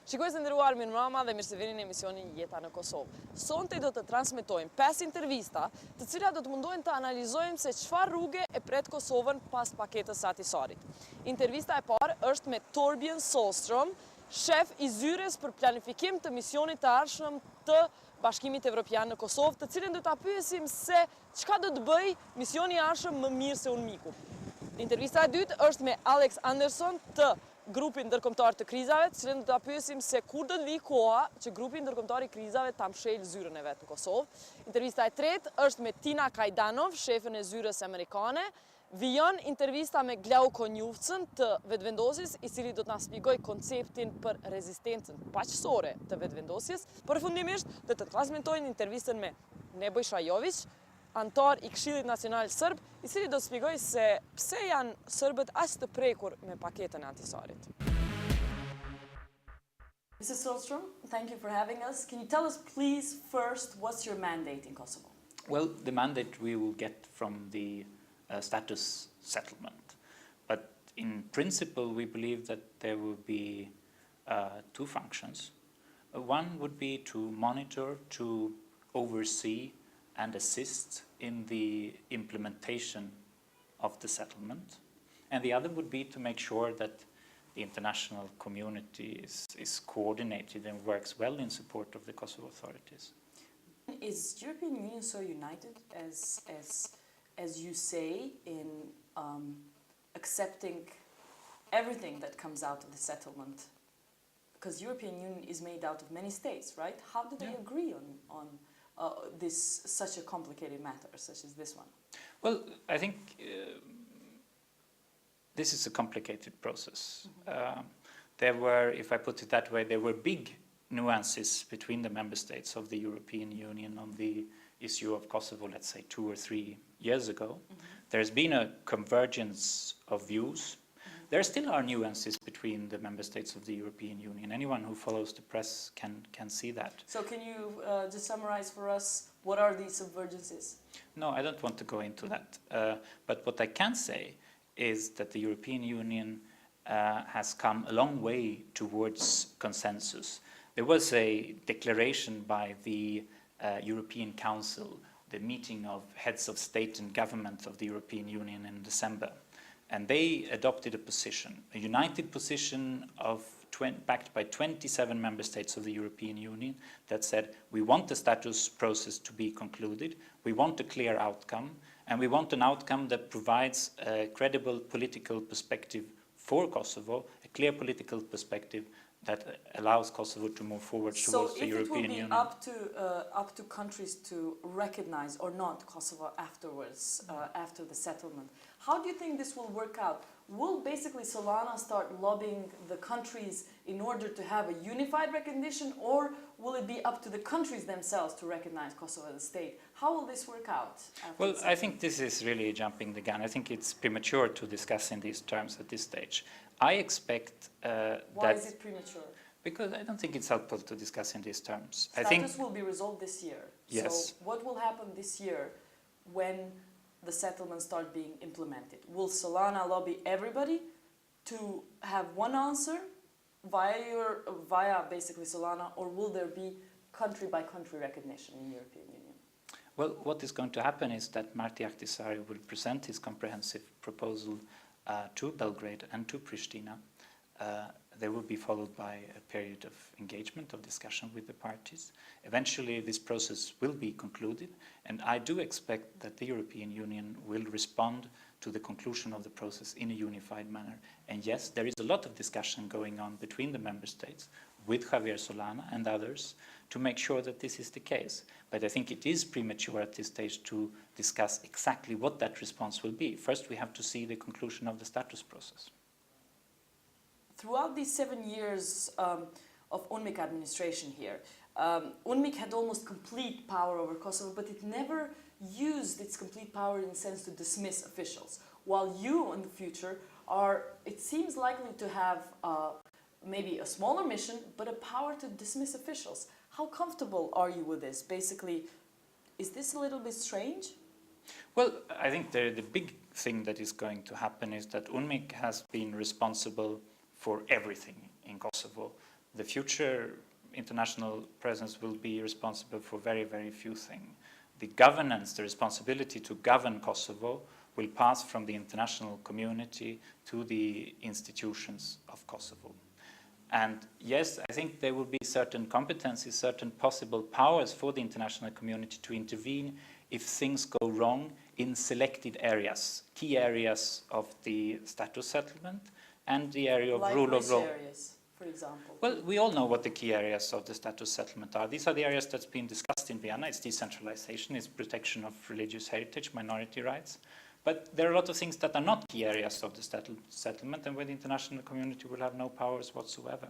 Shikues e nderuar, mirëmbrëma dhe mirë se vini në emisionin Jeta në Kosovë. Sonte do të transmetojmë 5 intervista, të cilat do të mundohen të analizojmë se çfarë rrugë e pret Kosovën pas paketës së Ahtisarit. Intervista e parë është me Torbjorn Solhstrom, shef i zyres për planifikim të misionit të ardhshëm të Bashkimit Evropian në Kosovë, të cilën do ta pyesim se çka do të bëj misioni i ardhshëm më mirë se miku. Intervista e dytë është me Alex Anderson të grupin ndërkombëtar të krizave, të cilën do ta pyesim se kur do të vijë koha që grupi ndërkombëtar i krizave ta mshël zyrën e vet në Kosovë. Intervista e tretë është me Kaidanow, shefën e zyrës amerikane. Vijon intervista me Glauk Konjufcën të vetëvendosjes, i cili do të na shpjegojë konceptin për rezistencën paqësore të vetëvendosjes. Përfundimisht do të transmetojnë intervistën me Nebojsha Joviq, antar i Këshillit Nacional Serb, i cili do të shpjegojë se pse janë serbët aq të prekur me paketën e Ahtisarit. Mr. Solhstrom, thank you for having us. Can you tell us, please, first, what's your mandate in Kosovo? Well, the mandate we will get from the status settlement. But in principle, we believe that there will be two functions. One would be to monitor, to oversee and assist in the implementation of the settlement. And the other would be to make sure that the international community is coordinated and works well in support of the Kosovo authorities. Is the European Union so united as you say in accepting everything that comes out of the settlement? Because the European Union is made out of many states, right? How do they agree on this such a complicated matter, such as this one? Well, I think this is a complicated process. There were, if I put it that way, there were big nuances between the member states of the European Union on the issue of Kosovo, let's say 2 or 3 years ago. There's been a convergence of views. There still are nuances between the member states of the European Union. Anyone who follows the press can see that. So can you just summarize for us, what are these divergences? No, I don't want to go into that. But what I can say is that the European Union has come a long way towards consensus. There was a declaration by the European Council, the meeting of heads of state and government of the European Union in December. And they adopted a position, a united position backed by 27 member states of the European Union that said, we want the status process to be concluded, we want a clear outcome, and we want an outcome that provides a credible political perspective for Kosovo, a clear political perspective that allows Kosovo to move forward towards the European Union. So if it will be up to countries to recognize or not Kosovo afterwards, after the settlement, how do you think this will work out? Will basically Solana start lobbying the countries in order to have a unified recognition, or will it be up to the countries themselves to recognize Kosovo as a state? How will this work out? Well, I think this is really jumping the gun. I think it's premature to discuss in these terms at this stage. I expect Why is it premature? Because I don't think it's helpful to discuss in these terms. Status will be resolved this year. Yes. So what will happen this year when the settlements start being implemented? Will Solana lobby everybody to have one answer via basically Solana, or will there be country by country recognition in the European Union? Well, what is going to happen is that Marti Ahtisarit will present his comprehensive proposal to Belgrade and to Pristina. They will be followed by a period of engagement, of discussion with the parties. Eventually, this process will be concluded, and I do expect that the European Union will respond to the conclusion of the process in a unified manner. And yes, there is a lot of discussion going on between the member states with Javier Solana and others to make sure that this is the case. But I think it is premature at this stage to discuss exactly what that response will be. First, we have to see the conclusion of the status process. Throughout these 7 years of UNMIK administration here, UNMIK had almost complete power over Kosovo, but it never used its complete power in the sense to dismiss officials. While you, in the future, are, it seems likely to have maybe a smaller mission, but a power to dismiss officials. How comfortable are you with this? Basically, is this a little bit strange? Well, I think the big thing that is going to happen is that UNMIK has been responsible for everything in Kosovo the future international presence will be responsible for very, very few things. The governance, the responsibility to govern Kosovo will pass from the international community to the institutions of Kosovo. And yes, I think there will be certain competencies, certain possible powers for the international community to intervene if things go wrong in selected areas, key areas of the status settlement and the area of rule of law. Areas, for example? Well, we all know what the key areas of the status settlement are. These are the areas that's been discussed in Vienna. It's decentralization, it's protection of religious heritage, minority rights. But there are a lot of things that are not key areas of the settlement and where the international community will have no powers whatsoever.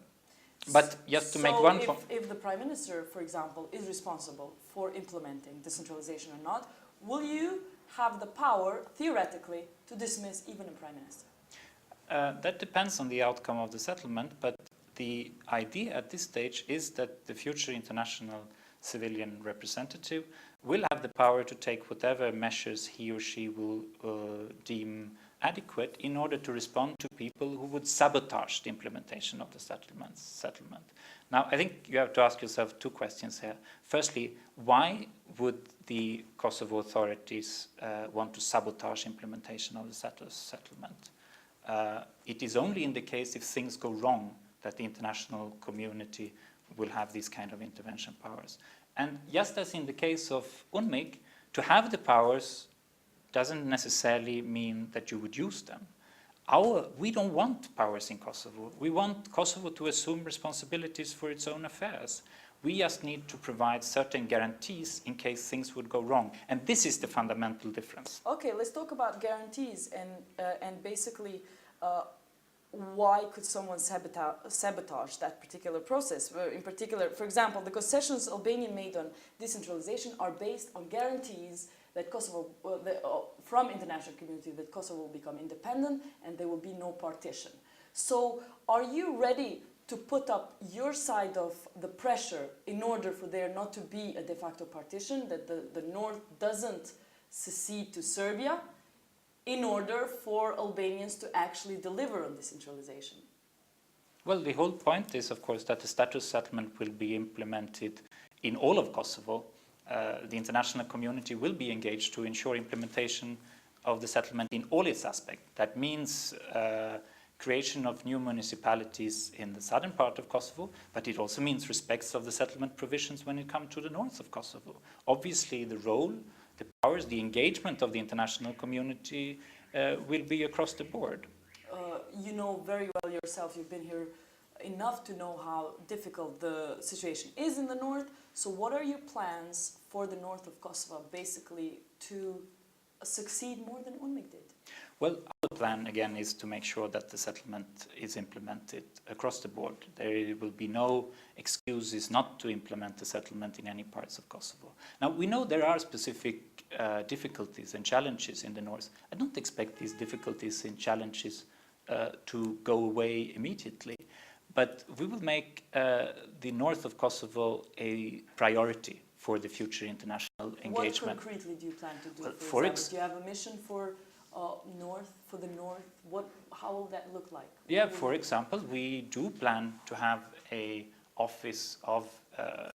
But just to make one point. If the Prime Minister, for example, is responsible for implementing decentralization or not, will you have the power, theoretically, to dismiss even a Prime Minister? That depends on the outcome of the settlement, but the idea at this stage is that the future international civilian representative will have the power to take whatever measures he or she will deem adequate in order to respond to people who would sabotage the implementation of the settlement. Now, I think you have to ask yourself two questions here. Firstly, why would the Kosovo authorities want to sabotage implementation of the status settlement? It is only in the case if things go wrong that the international community will have these kind of intervention powers. And just as in the case of UNMIK, to have the powers doesn't necessarily mean that you would use them. We don't want powers in Kosovo. We want Kosovo to assume responsibilities for its own affairs. We just need to provide certain guarantees in case things would go wrong. And this is the fundamental difference. Okay, let's talk about guarantees and basically why could someone sabotage that particular process? In particular, for example, the concessions Albania made on decentralization are based on guarantees that Kosovo, from international community, that Kosovo will become independent and there will be no partition. So are you ready to put up your side of the pressure in order for there not to be a de facto partition, that the North doesn't secede to Serbia, in order for Albanians to actually deliver on decentralization? Well, the whole point is, of course, that the status settlement will be implemented in all of Kosovo. The international community will be engaged to ensure implementation of the settlement in all its aspects. That means creation of new municipalities in the southern part of Kosovo, but it also means respect of the settlement provisions when it comes to the north of Kosovo. Obviously, the role, the powers, the engagement of the international community will be across the board. You know very well yourself, you've been here enough to know how difficult the situation is in the north. So what are your plans for the north of Kosovo, basically to succeed more than UNMIK did? Well, our plan, again, is to make sure that the settlement is implemented across the board. There will be no excuses not to implement the settlement in any parts of Kosovo. Now, we know there are specific difficulties and challenges in the north. I don't expect these difficulties and challenges to go away immediately, but we will make the north of Kosovo a priority for the future international engagement. What concretely do you plan to do? Well, for example, do you have a mission for the north? How will that look like? Yeah, for example, we do plan to have a office of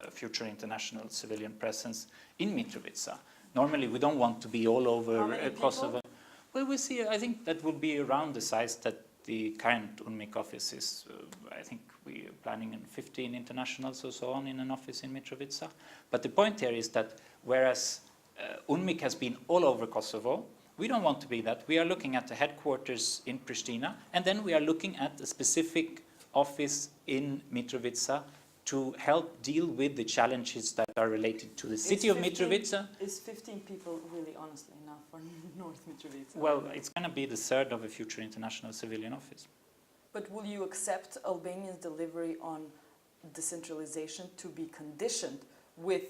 future international civilian presence in Mitrovica. Normally, we don't want to be all over Kosovo. Well, we see. I think that will be around the size that the current UNMIK office is. I think we are planning 15 internationals or so on in an office in Mitrovica. But the point here is that whereas UNMIK has been all over Kosovo, we don't want to be that. We are looking at the headquarters in Pristina, and then we are looking at a specific office in Mitrovica to help deal with the challenges that are related to the city of Mitrovica. Is 15 people really, honestly, enough for North Mitrovica? Well, it's going to be the third of a future international civilian office. But will you accept Albania's delivery on decentralization to be conditioned with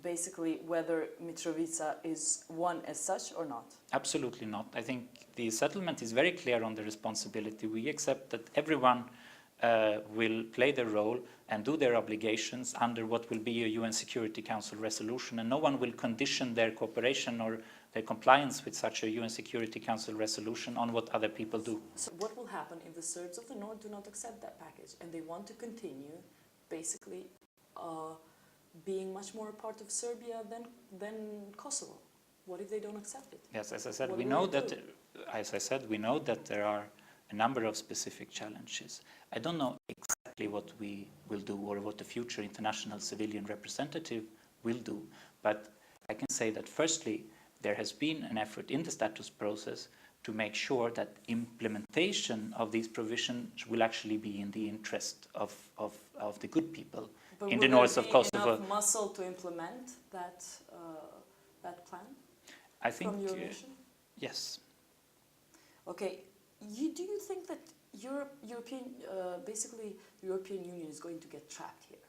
basically whether Mitrovica is one as such or not? Absolutely not. I think the settlement is very clear on the responsibility. We accept that everyone will play their role and do their obligations under what will be a UN Security Council resolution, and no one will condition their cooperation or their compliance with such a UN Security Council resolution on what other people do. So what will happen if the Serbs of the North do not accept that package and they want to continue basically being much more a part of Serbia than Kosovo? What if they don't accept it? Yes, as I said, we know that there are a number of specific challenges. I don't know exactly what we will do or what the future international civilian representative will do, but I can say that firstly, there has been an effort in the status process to make sure that implementation of these provisions will actually be in the interest of the good people in the north of Kosovo. But will there be enough muscle to implement that plan? I think, from your mission? Yes. Okay, do you think that basically the European Union is going to get trapped here?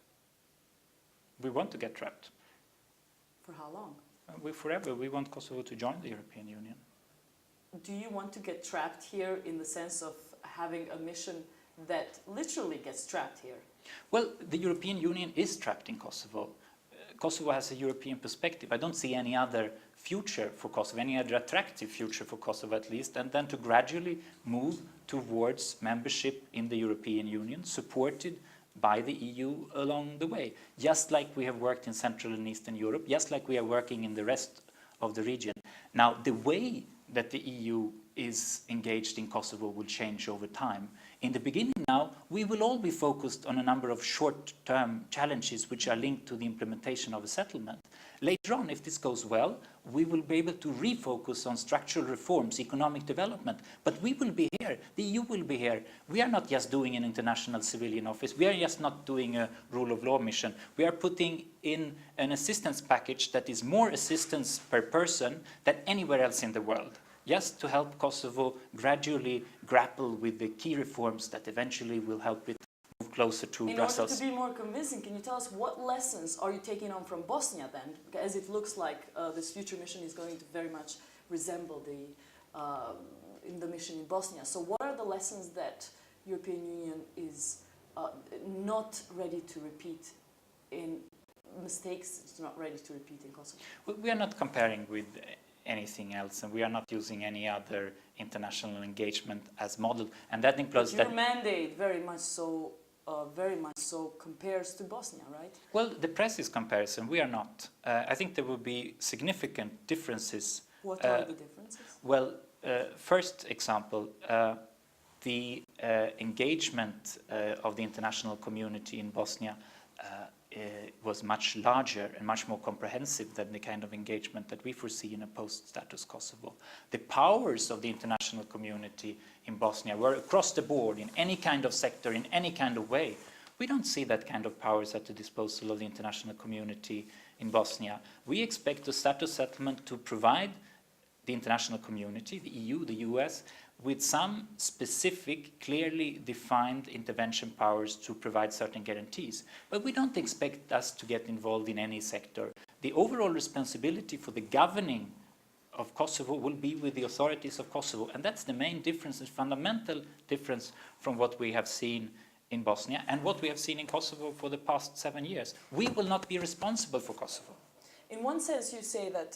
We want to get trapped. For how long? Forever. We want Kosovo to join the European Union. Do you want to get trapped here in the sense of having a mission that literally gets trapped here? Well, the European Union is trapped in Kosovo. Kosovo has a European perspective. I don't see any other future for Kosovo, any other attractive future for Kosovo at least, and then to gradually move towards membership in the European Union, supported by the EU along the way, just like we have worked in Central and Eastern Europe, just like we are working in the rest of the region. Now, the way that the EU is engaged in Kosovo will change over time. In the beginning now, we will all be focused on a number of short-term challenges which are linked to the implementation of a settlement. Later on, if this goes well, we will be able to refocus on structural reforms, economic development, but we will be here, the EU will be here. We are not just doing an international civilian office, we are just not doing a rule of law mission. We are putting in an assistance package that is more assistance per person than anywhere else in the world, just to help Kosovo gradually grapple with the key reforms that eventually will help it move closer to Brussels. In order to be more convincing, can you tell us what lessons are you taking on from Bosnia then? As it looks like this future mission is going to very much resemble the mission in Bosnia. So what are the lessons that European Union is not ready to repeat in mistakes, it's not ready to repeat in Kosovo? Well, we are not comparing with anything else, and we are not using any other international engagement as model, and that implies that your mandate very much so compares to Bosnia, right? Well, the press is comparison. We are not. I think there will be significant differences. What are the differences? Well, first example, the engagement of the international community in Bosnia was much larger and much more comprehensive than the kind of engagement that we foresee in a post-status Kosovo. The powers of the international community in Bosnia were across the board, in any kind of sector, in any kind of way. We don't see that kind of powers at the disposal of the international community in Bosnia. We expect the status settlement to provide the international community, the EU, the US, with some specific, clearly defined intervention powers to provide certain guarantees. But we don't expect us to get involved in any sector. The overall responsibility for the governing of Kosovo will be with the authorities of Kosovo, and that's the main difference, the fundamental difference from what we have seen in Bosnia and what we have seen in Kosovo for the past 7 years. We will not be responsible for Kosovo. In one sense, you say that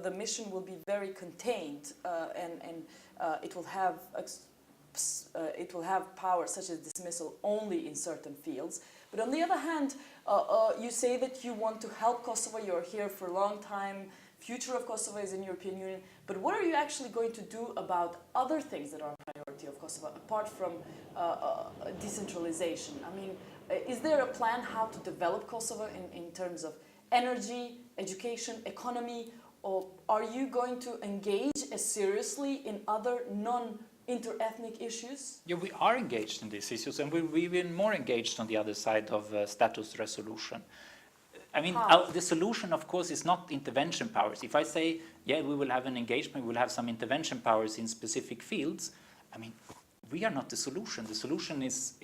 the mission will be very contained and it will have powers such as dismissal only in certain fields. But on the other hand, you say that you want to help Kosovo. You're here for a long time. Future of Kosovo is in European Union. But what are you actually going to do about other things that are a priority of Kosovo, apart from decentralization? I mean, is there a plan how to develop Kosovo in terms of energy, education, economy, or are you going to engage as seriously in other non-inter-ethnic issues? Yeah, we are engaged in these issues, and we've been more engaged on the other side of status resolution. I mean, the solution, of course, is not intervention powers. If I say, yeah, we will have an engagement, we will have some intervention powers in specific fields, I mean, we are not the solution. The solution is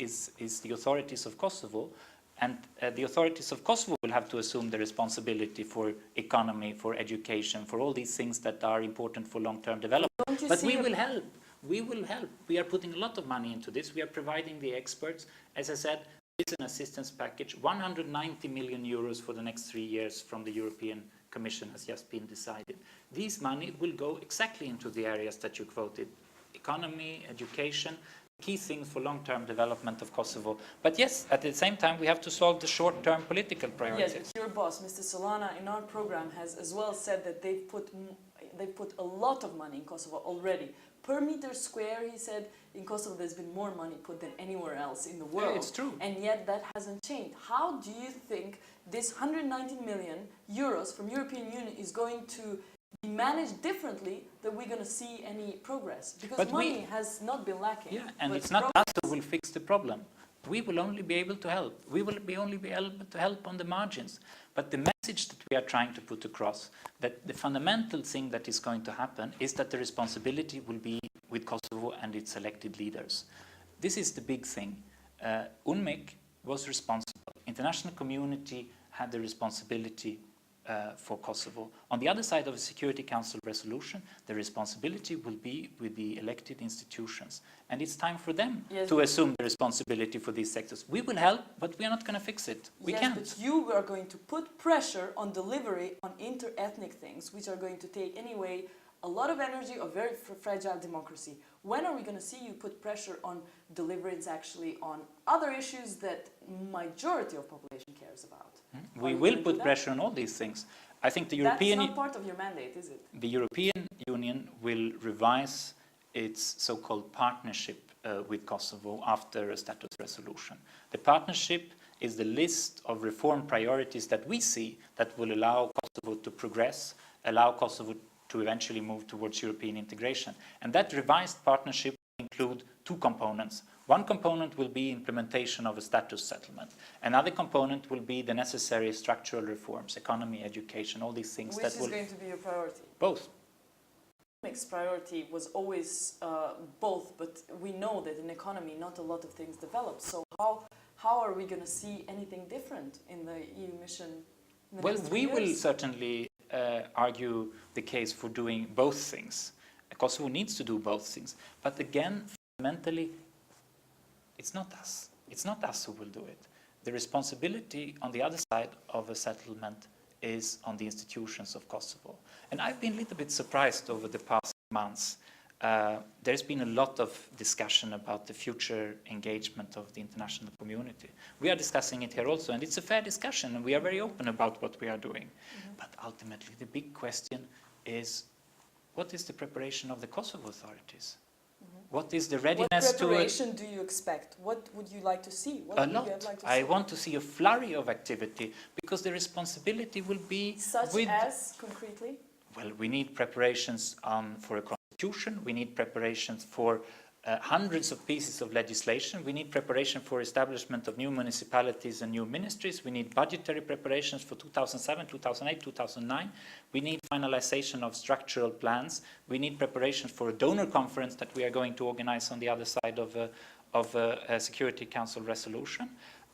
the authorities of Kosovo, and the authorities of Kosovo will have to assume the responsibility for economy, for education, for all these things that are important for long-term development. But we will help. We will help. We are putting a lot of money into this. We are providing the experts. As I said, it's an assistance package, 190 million euros for the next 3 years from the European Commission has just been decided. These money will go exactly into the areas that you quoted: economy, education, key things for long-term development of Kosovo. But yes, at the same time, we have to solve the short-term political priorities. Yes, but your boss, Mr. Solana, in our program has as well said that they've put a lot of money in Kosovo already. Per meter square, he said, in Kosovo there's been more money put than anywhere else in the world. Yeah, it's true. And yet that hasn't changed. How do you think this 190 million euros from European Union is going to be managed differently, that we're going to see any progress? Because But money has not been lacking. Yeah, and it's not us who will fix the problem. We will only be able to help. We will only be able to help on the margins. But the message that we are trying to put across, that the fundamental thing that is going to happen is that the responsibility will be with Kosovo and its elected leaders. This is the big thing. UNMIK was responsible. International community had the responsibility for Kosovo. On the other side of the Security Council resolution, the responsibility will be with the elected institutions. And it's time for them to assume the responsibility for these sectors. We will help, but we are not going to fix it. We can't. But you are going to put pressure on delivery on inter-ethnic things, which are going to take anyway a lot of energy of very fragile democracy. When are we going to see you put pressure on deliverance actually on other issues that majority of population cares about? We will put pressure on all these things. I think the European... That's not part of your mandate, is it? The European Union will revise its so-called partnership with Kosovo after a status resolution. The partnership is the list of reform priorities that we see that will allow Kosovo to progress, allow Kosovo to eventually move towards European integration. And that revised partnership will include two components. One component will be implementation of a status settlement. Another component will be the necessary structural reforms, economy, education, all these things. Which is going to be your priority? Both. Mixed priority was always both, but we know that in economy not a lot of things develop. So how are we going to see anything different in the EU mission in the next 2 years? We will certainly argue the case for doing both things. Kosovo needs to do both things. But again, fundamentally, it's not us. It's not us who will do it. The responsibility on the other side of a settlement is on the institutions of Kosovo. And I've been a little bit surprised over the past months. There's been a lot of discussion about the future engagement of the international community. We are discussing it here also, and it's a fair discussion, and we are very open about what we are doing. But ultimately, the big question is, what is the preparation of the Kosovo authorities? What is the readiness to... What preparation do you expect? What would you like to see? What a lot. I want to see a flurry of activity, because the responsibility will be... Such as, concretely? Well, we need preparations for a constitution. We need preparations for hundreds of pieces of legislation. We need preparation for establishment of new municipalities and new ministries. We need budgetary preparations for 2007, 2008, 2009. We need finalization of structural plans. We need preparations for a donor conference that we are going to organize on the other side of a Security Council resolution.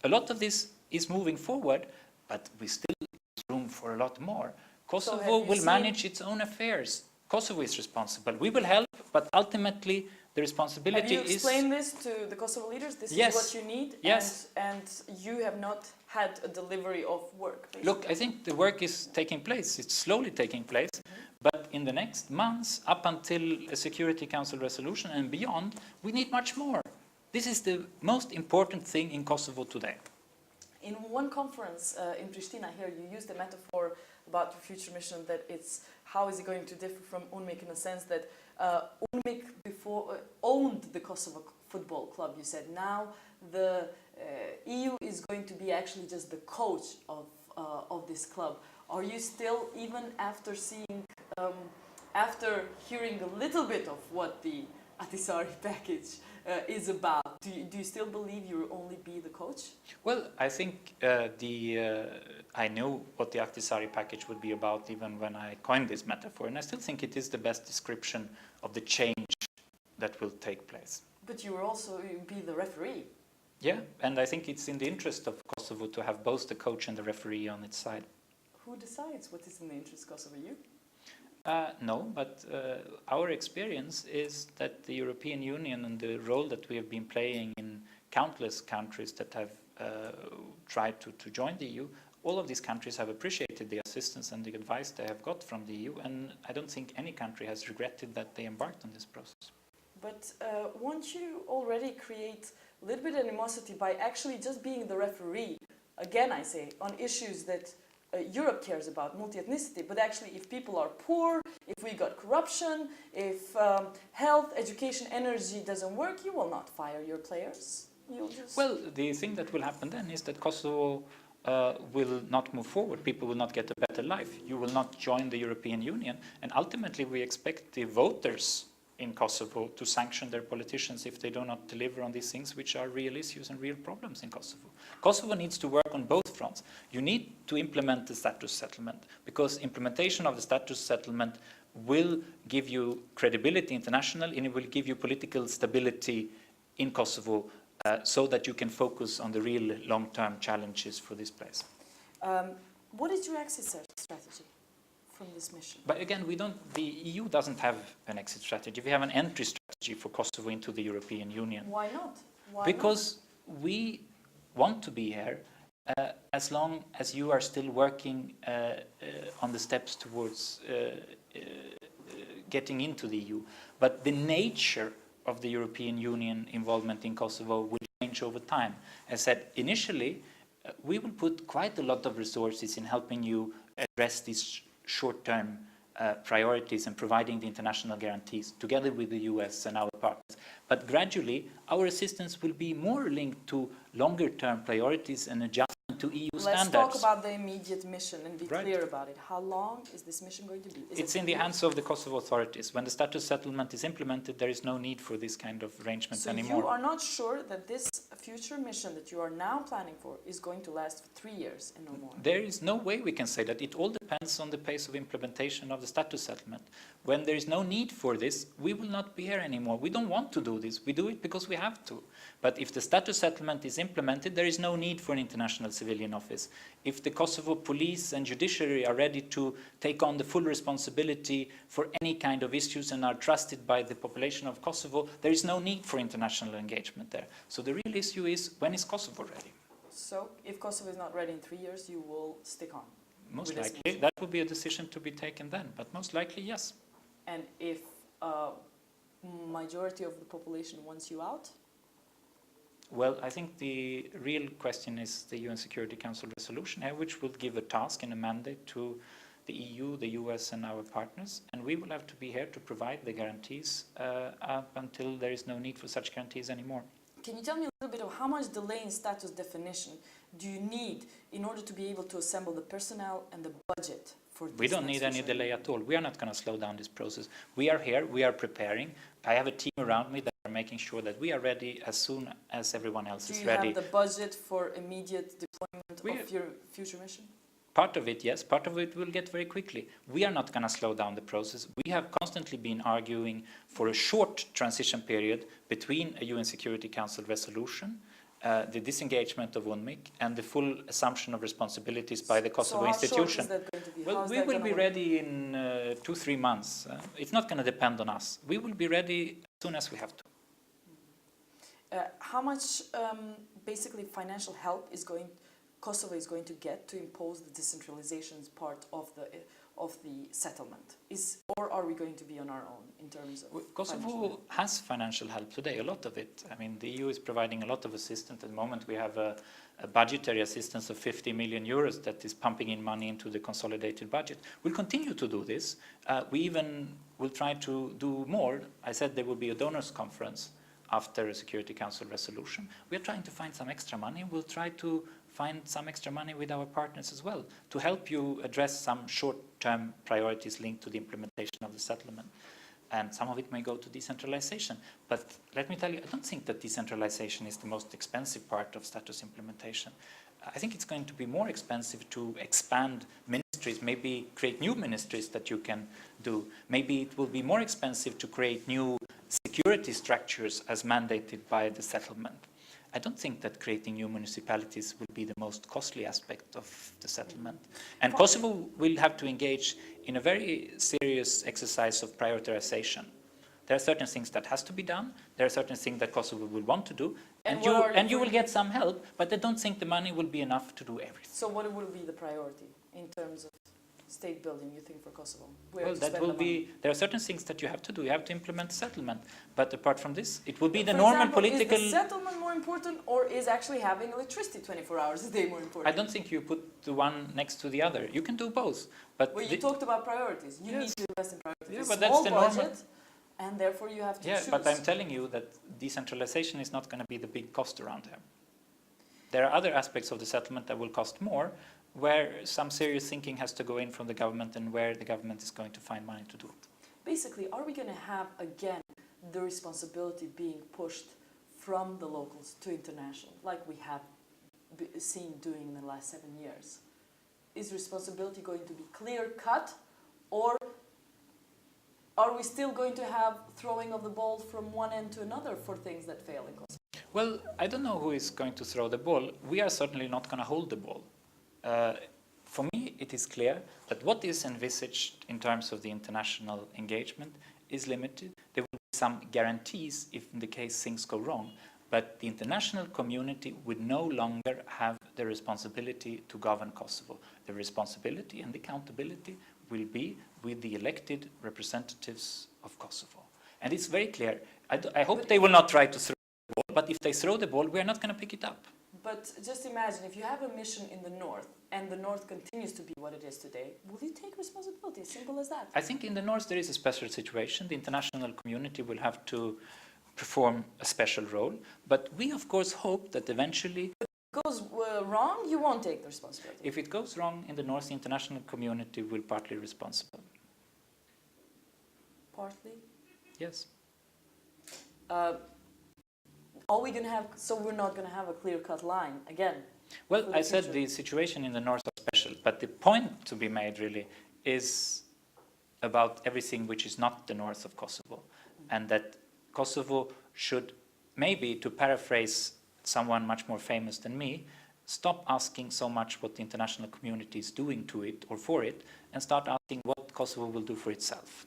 A lot of this is moving forward, but we still have room for a lot more. Kosovo will manage its own affairs. Kosovo is responsible. We will help, but ultimately the responsibility is... Have you explained this to the Kosovo leaders? This is what you need? Yes. And you have not had a delivery of work, basically. Look, I think the work is taking place. It's slowly taking place. But in the next months, up until a Security Council resolution and beyond, we need much more. This is the most important thing in Kosovo today. In one conference in Pristina here, you used a metaphor about your future mission, that it's how is it going to differ from UNMIK, in a sense that UNMIK before owned the Kosovo football club, you said. Now the EU is going to be actually just the coach of this club. Are you still, even after seeing, after hearing a little bit of what the Ahtisarit package is about, do you still believe you will only be the coach? Well, I think I knew what the Ahtisarit package would be about even when I coined this metaphor, and I still think it is the best description of the change that will take place. But you will also be the referee. Yeah, and I think it's in the interest of Kosovo to have both the coach and the referee on its side. Who decides what is in the interest of Kosovo? You? No, but our experience is that the European Union and the role that we have been playing in countless countries that have tried to join the EU all of these countries have appreciated the assistance and the advice they have got from the EU, and I don't think any country has regretted that they embarked on this process. But won't you already create a little bit of animosity by actually just being the referee, again I say, on issues that Europe cares about, multi-ethnicity, but actually if people are poor, if we got corruption, if health, education, energy doesn't work, you will not fire your players. You'll just... Well, the thing that will happen then is that Kosovo will not move forward. People will not get a better life. You will not join the European Union, and ultimately we expect the voters in Kosovo to sanction their politicians if they do not deliver on these things, which are real issues and real problems in Kosovo. Kosovo needs to work on both fronts. You need to implement the status settlement, because implementation of the status settlement will give you credibility international, and it will give you political stability in Kosovo so that you can focus on the real long-term challenges for this place. What is your exit strategy from this mission? But again, the EU doesn't have an exit strategy. We have an entry strategy for Kosovo into the European Union. Why not? Because we want to be here as long as you are still working on the steps towards getting into the EU. But the nature of the European Union involvement in Kosovo will change over time. As I said, initially, we will put quite a lot of resources in helping you address these short-term priorities and providing the international guarantees together with the US and our partners. But gradually, our assistance will be more linked to longer-term priorities and adjustment to EU standards. Let's talk about the immediate mission and be clear about it. How long is this mission going to be? It's in the hands of the Kosovo authorities. When the status settlement is implemented, there is no need for this kind of arrangements anymore. So you are not sure that this future mission that you are now planning for is going to last for 3 years and no more? There is no way we can say that. It all depends on the pace of implementation of the status settlement. When there is no need for this, we will not be here anymore. We don't want to do this. We do it because we have to. But if the status settlement is implemented, there is no need for an international civilian office. If the Kosovo police and judiciary are ready to take on the full responsibility for any kind of issues and are trusted by the population of Kosovo, there is no need for international engagement there. So the real issue is, when is Kosovo ready? So if Kosovo is not ready in 3 years, you will stick on? Most likely. That will be a decision to be taken then, but most likely, yes. And if majority of the population wants you out? Well, I think the real question is the UN Security Council resolution here, which will give a task and a mandate to the EU, the US and our partners, and we will have to be here to provide the guarantees up until there is no need for such guarantees anymore. Can you tell me a little bit of how much delay in status definition do you need in order to be able to assemble the personnel and the budget for this? We don't need any delay at all. We are not going to slow down this process. We are here, we are preparing. I have a team around me that are making sure that we are ready as soon as everyone else is ready. Do you have the budget for immediate deployment of your future mission? Part of it, yes. Part of it will get very quickly. We are not going to slow down the process. We have constantly been arguing for a short transition period between a UN Security Council resolution, the disengagement of UNMIK, and the full assumption of responsibilities by the Kosovo institution. So how short is that going to be? Well, we will be ready in 2-3 months. It's not going to depend on us. We will be ready as soon as we have to. How much basically financial help is Kosovo is going to get to impose the decentralization part of the settlement? Or are we going to be on our own in terms of Kosovo has financial help today, a lot of it. I mean, the EU is providing a lot of assistance. At the moment, we have a budgetary assistance of 50 million euros that is pumping in money into the consolidated budget. We'll continue to do this. We even will try to do more. I said there will be a donors conference after a Security Council resolution. We are trying to find some extra money. We'll try to find some extra money with our partners as well to help you address some short-term priorities linked to the implementation of the settlement. And some of it may go to decentralization. But let me tell you, I don't think that decentralization is the most expensive part of status implementation. I think it's going to be more expensive to expand ministries, maybe create new ministries that you can do. Maybe it will be more expensive to create new security structures as mandated by the settlement. I don't think that creating new municipalities will be the most costly aspect of the settlement. And Kosovo will have to engage in a very serious exercise of prioritization. There are certain things that has to be done. There are certain things that Kosovo will want to do. And you will get some help, but I don't think the money will be enough to do everything. So what will be the priority in terms of state building, you think, for Kosovo? Well, that will be, there are certain things that you have to do. You have to implement settlement. But apart from this, it will be the normal political... Is the settlement more important, or is actually having electricity 24 hours a day more important? I don't think you put the one next to the other. You can do both. But well, you talked about priorities. You need to invest in priorities. Yeah, but that's the normal... And therefore you have to choose. But I'm telling you that decentralization is not going to be the big cost around here. There are other aspects of the settlement that will cost more, where some serious thinking has to go in from the government and where the government is going to find money to do it. Basically, are we going to have, again, the responsibility being pushed from the locals to international, like we have seen doing in the last 7 years? Is responsibility going to be clear-cut, or are we still going to have throwing of the ball from one end to another for things that fail in Kosovo? Well, I don't know who is going to throw the ball. We are certainly not going to hold the ball. For me, it is clear that what is envisaged in terms of the international engagement is limited. There will be some guarantees if in the case things go wrong, but the international community would no longer have the responsibility to govern Kosovo. The responsibility and the accountability will be with the elected representatives of Kosovo. And it's very clear. I hope they will not try to throw the ball, but if they throw the ball, we are not going to pick it up. But just imagine, if you have a mission in the north, and the north continues to be what it is today, will you take responsibility? As simple as that. I think in the north there is a special situation. The international community will have to perform a special role. But we, of course, hope that eventually... If it goes wrong, you won't take the responsibility. If it goes wrong in the north, the international community will partly be responsible. Partly? Yes. Are we going to have, so we're not going to have a clear-cut line again? Well, I said the situation in the north is special, but the point to be made really is about everything which is not the north of Kosovo, and that Kosovo should, maybe to paraphrase someone much more famous than me, stop asking so much what the international community is doing to it or for it, and start asking what Kosovo will do for itself.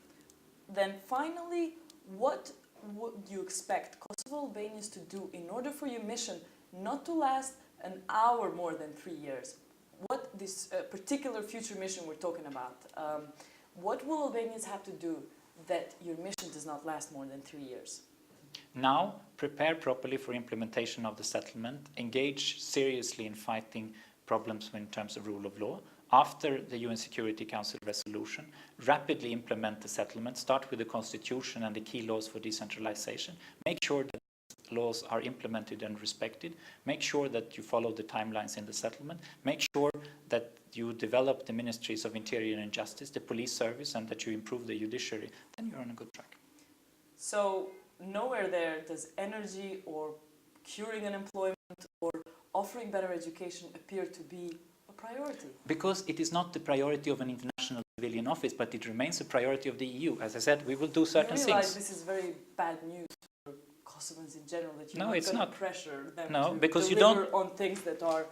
Then finally, what would you expect Kosovo Albanians to do in order for your mission not to last an hour more than 3 years? What this particular future mission we're talking about, what will Albanians have to do that your mission does not last more than 3 years? Now, prepare properly for implementation of the settlement, engage seriously in fighting problems in terms of rule of law. After the UN Security Council resolution, rapidly implement the settlement, start with the constitution and the key laws for decentralization. Make sure that laws are implemented and respected. Make sure that you follow the timelines in the settlement. Make sure that you develop the ministries of Interior and Justice, the police service, and that you improve the judiciary. Then you're on a good track. So nowhere there does energy or curing unemployment or offering better education appear to be a priority. Because it is not the priority of an international civilian office, but it remains a priority of the EU. As I said, we will do certain things. You realize this is very bad news for Kosovans in general, that you're not going to pressure them to deliver on things that are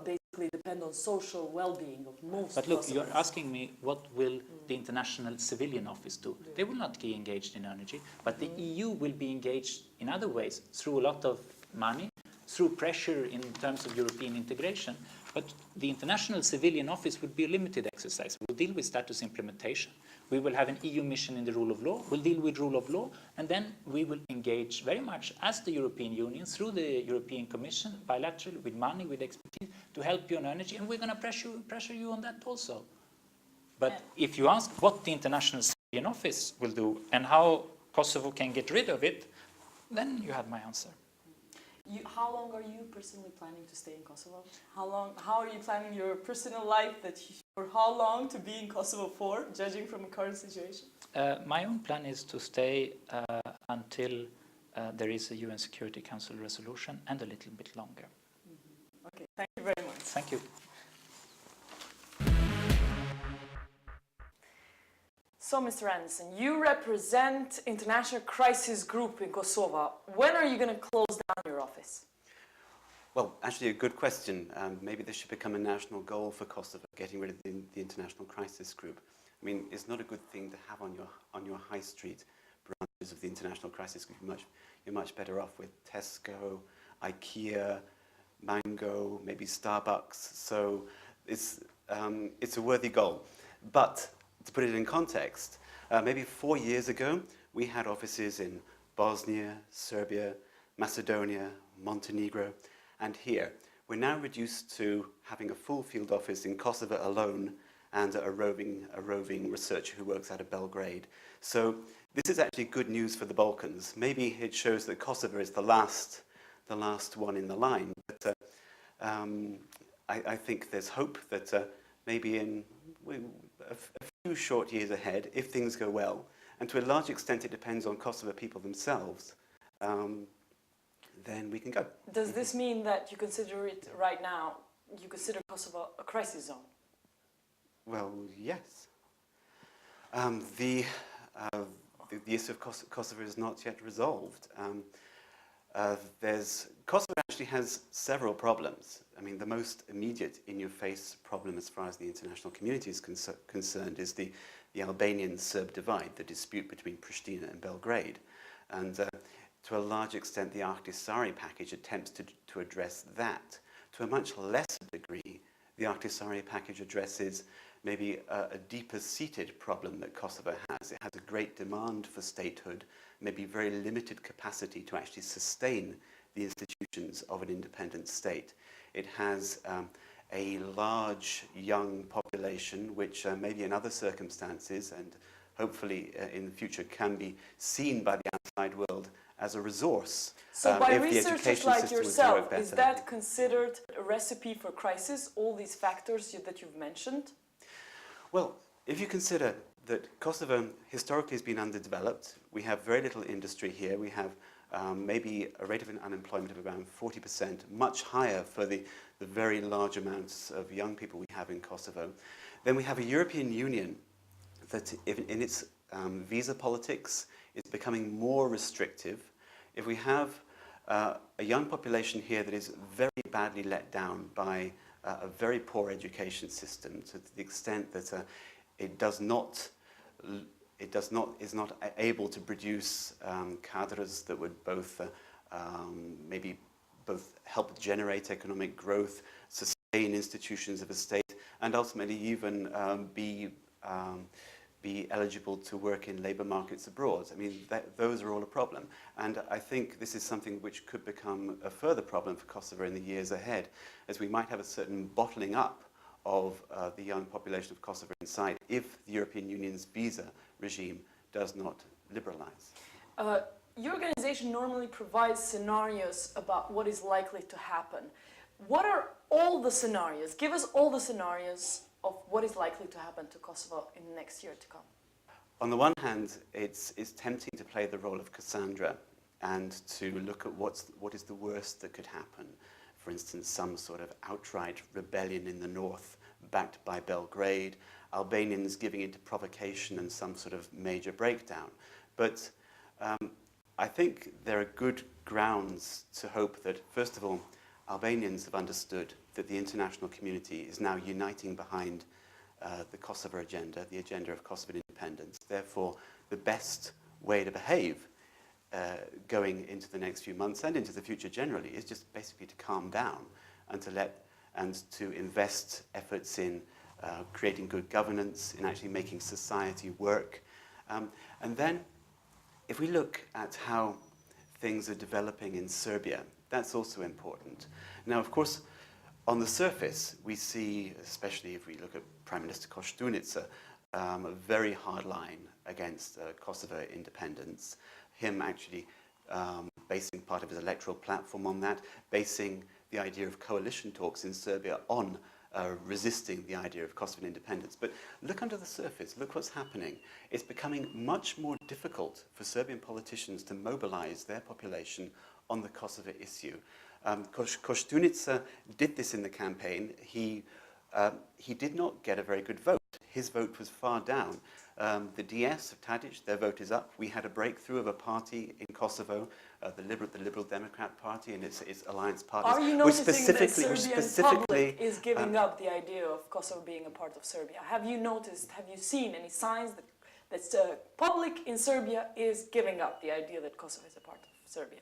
basically depend on social well-being of most But look, Kosovans. you're asking me what will the international civilian office do? They will not be engaged in energy, but the EU will be engaged in other ways, through a lot of money, through pressure in terms of European integration. But the international civilian office would be a limited exercise. We'll deal with status implementation. We will have an EU mission in the rule of law. We'll deal with rule of law. And then we will engage very much as the European Union, through the European Commission, bilaterally, with money, with expertise, to help you on energy. And we're going to pressure you on that also. But if you ask what the international civilian office will do and how Kosovo can get rid of it, then you have my answer. How long are you personally planning to stay in Kosovo? How are you planning your personal life for how long to be in Kosovo for, judging from the current situation? My own plan is to stay until there is a UN Security Council resolution, and a little bit longer. Mm-hmm. Okay, thank you very much. Thank you. So, Mr. Anderson, you represent International Crisis Group in Kosovo. When are you going to close down your office? Well, actually a good question. Maybe this should become a national goal for Kosovo, getting rid of the International Crisis Group. I mean, it's not a good thing to have on your high street branches of the International Crisis Group. You're much better off with Tesco, IKEA, Mango, maybe Starbucks. So it's a worthy goal. But to put it in context, maybe 4 years ago, we had offices in Bosnia, Serbia, Macedonia, Montenegro, and here. We're now reduced to having a full field office in Kosovo alone and a roving researcher who works out of Belgrade. So this is actually good news for the Balkans. Maybe it shows that Kosovo is the last one in the line. But I think there's hope that maybe in a few short years ahead, if things go well, and to a large extent it depends on Kosovo people themselves, then we can go. Does this mean that you consider it right now, you consider Kosovo a crisis zone? Well, yes. The issue of Kosovo is not yet resolved. Kosovo actually has several problems. I mean, the most immediate in-your-face problem as far as the international community is concerned is the Albanian-Serb divide, the dispute between Pristina and Belgrade. And to a large extent, the Ahtisarit package attempts to address that. To a much lesser degree, the Ahtisarit package addresses maybe a deeper-seated problem that Kosovo has. It has a great demand for statehood, maybe very limited capacity to actually sustain the institutions of an independent state. It has a large young population, which maybe in other circumstances, and hopefully in the future can be seen by the outside world as a resource. So by researchers like yourself, is that considered a recipe for crisis, all these factors that you've mentioned? Well, if you consider that Kosovo historically has been underdeveloped, we have very little industry here, we have maybe a rate of unemployment of around 40%, much higher for the very large amounts of young people we have in Kosovo. Then we have a European Union that in its visa politics is becoming more restrictive. If we have a young population here that is very badly let down by a very poor education system to the extent that is not able to produce cadres that would both maybe both help generate economic growth, sustain institutions of a state, and ultimately even be eligible to work in labour markets abroad. I mean, those are all a problem. And I think this is something which could become a further problem for Kosovo in the years ahead, as we might have a certain bottling up of the young population of Kosovo inside if the European Union's visa regime does not liberalise. Your organization normally provides scenarios about what is likely to happen. What are all the scenarios? Give us all the scenarios of what is likely to happen to Kosovo in the next year to come. On the one hand, it's tempting to play the role of Cassandra and to look at what is the worst that could happen. For instance, some sort of outright rebellion in the north backed by Belgrade, Albanians giving into provocation and some sort of major breakdown. But I think there are good grounds to hope that, first of all, Albanians have understood that the international community is now uniting behind the Kosovo agenda, the agenda of Kosovan independence. Therefore, the best way to behave going into the next few months and into the future generally is just basically to calm down and to invest efforts in creating good governance, in actually making society work. And then, if we look at how things are developing in Serbia, that's also important. Now, of course, on the surface, we see, especially if we look at Prime Minister Konjufca, a very hard line against Kosovo independence. Him actually basing part of his electoral platform on that, basing the idea of coalition talks in Serbia on resisting the idea of Kosovan independence. But look under the surface, look what's happening. It's becoming much more difficult for Serbian politicians to mobilize their population on the Kosovo issue. Konjufca did this in the campaign. He did not get a very good vote. His vote was far down. The DS of Tadic, their vote is up. We had a breakthrough of a party in Kosovo, the Liberal Democrat Party and its alliance partners. Are you noticing that Serbian public is giving up the idea of Kosovo being a part of Serbia? Have you noticed, have you seen any signs that the public in Serbia is giving up the idea that Kosovo is a part of Serbia?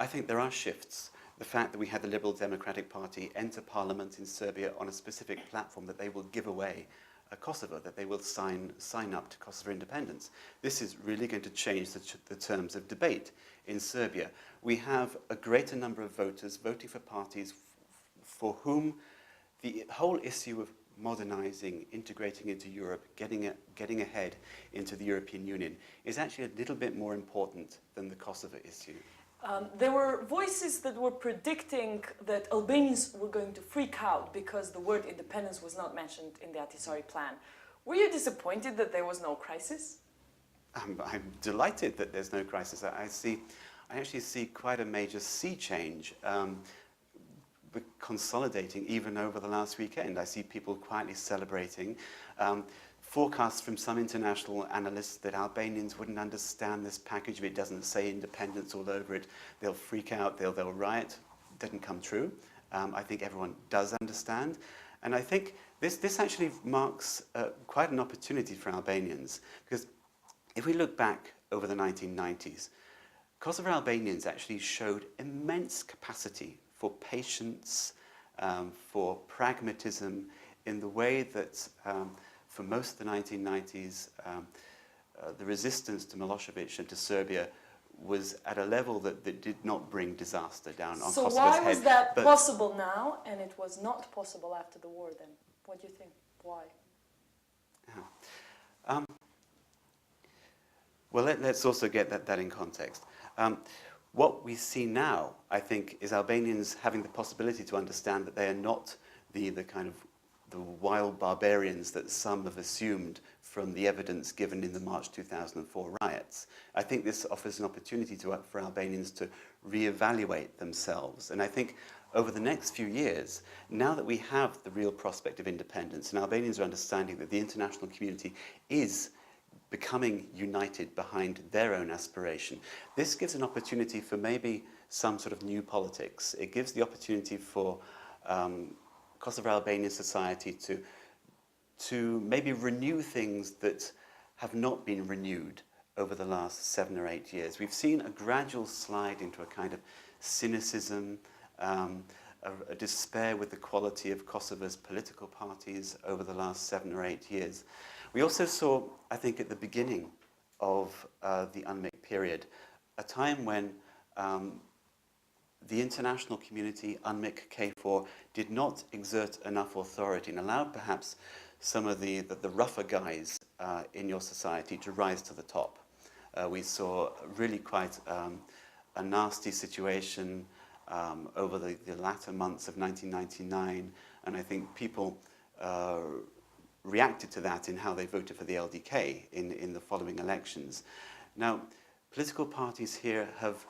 I think there are shifts. The fact that we had the Liberal Democratic Party enter parliament in Serbia on a specific platform that they will give away Kosovo, that they will sign up to Kosovo independence. This is really going to change the terms of debate in Serbia. We have a greater number of voters voting for parties for whom the whole issue of modernizing, integrating into Europe, getting ahead into the European Union is actually a little bit more important than the Kosovo issue. There were voices that were predicting that Albanians were going to freak out because the word independence was not mentioned in the Ahtisarit plan. Were you disappointed that there was no crisis? I'm delighted that there's no crisis. I actually see quite a major sea change consolidating even over the last weekend. I see people quietly celebrating. Forecasts from some international analysts that Albanians wouldn't understand this package if it doesn't say independence all over it. They'll freak out, they'll riot. Didn't come true. I think everyone does understand. And I think this actually marks quite an opportunity for Albanians, because if we look back over the 1990s, Kosovo Albanians actually showed immense capacity for patience, for pragmatism, in the way that for most of the 1990s, the resistance to Milosevic and to Serbia was at a level that did not bring disaster down on Kosovo's head. So why was that possible now and it was not possible after the war then? What do you think? Why? Yeah. Well, let's also get that in context. What we see now, I think, is Albanians having the possibility to understand that they are not the kind of the wild barbarians that some have assumed from the evidence given in the March 2004 riots. I think this offers an opportunity for Albanians to reevaluate themselves. And I think over the next few years, now that we have the real prospect of independence, and Albanians are understanding that the international community is becoming united behind their own aspiration, this gives an opportunity for maybe some sort of new politics. It gives the opportunity for Kosovo Albanian society to maybe renew things that have not been renewed over the last 7 or 8 years. We've seen a gradual slide into a kind of cynicism, a despair with the quality of Kosovo's political parties over the last 7 or 8 years. We also saw, I think, at the beginning of the UNMIK period, a time when the international community, UNMIK, KFOR, did not exert enough authority and allowed perhaps some of the rougher guys in your society to rise to the top. We saw really quite a nasty situation over the latter months of 1999, and I think people reacted to that in how they voted for the LDK in the following elections. Now, political parties here have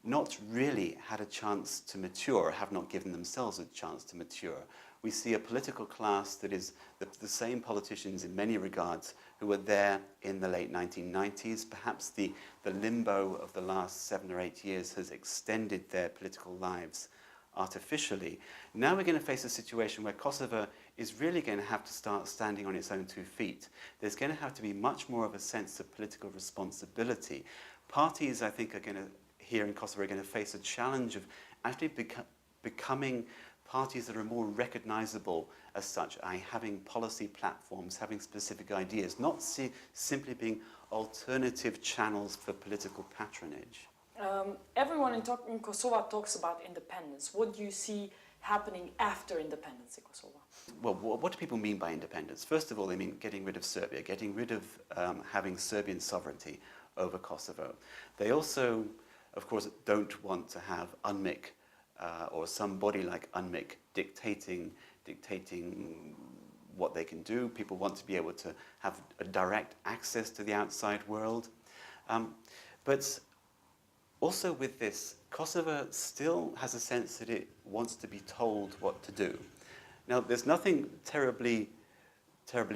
not really had a chance to mature, have not given themselves a chance to mature. We see a political class that is the same politicians in many regards who were there in the late 1990s. Perhaps the limbo of the last 7 or 8 years has extended their political lives artificially. Now we're going to face a situation where Kosovo is really going to have to start standing on its own 2 feet. There's going to have to be much more of a sense of political responsibility. Parties, I think, here in Kosovo are going to face a challenge of actually becoming parties that are more recognizable as such, having policy platforms, having specific ideas, not simply being alternative channels for political patronage. Everyone in Kosovo talks about independence. What do you see happening after independence in Kosovo? Well, what do people mean by independence? First of all, they mean getting rid of Serbia, getting rid of having Serbian sovereignty over Kosovo. They also, of course, don't want to have UNMIK or somebody like UNMIK dictating what they can do. People want to be able to have a direct access to the outside world. But also with this, Kosovo still has a sense that it wants to be told what to do. Now, there's nothing terribly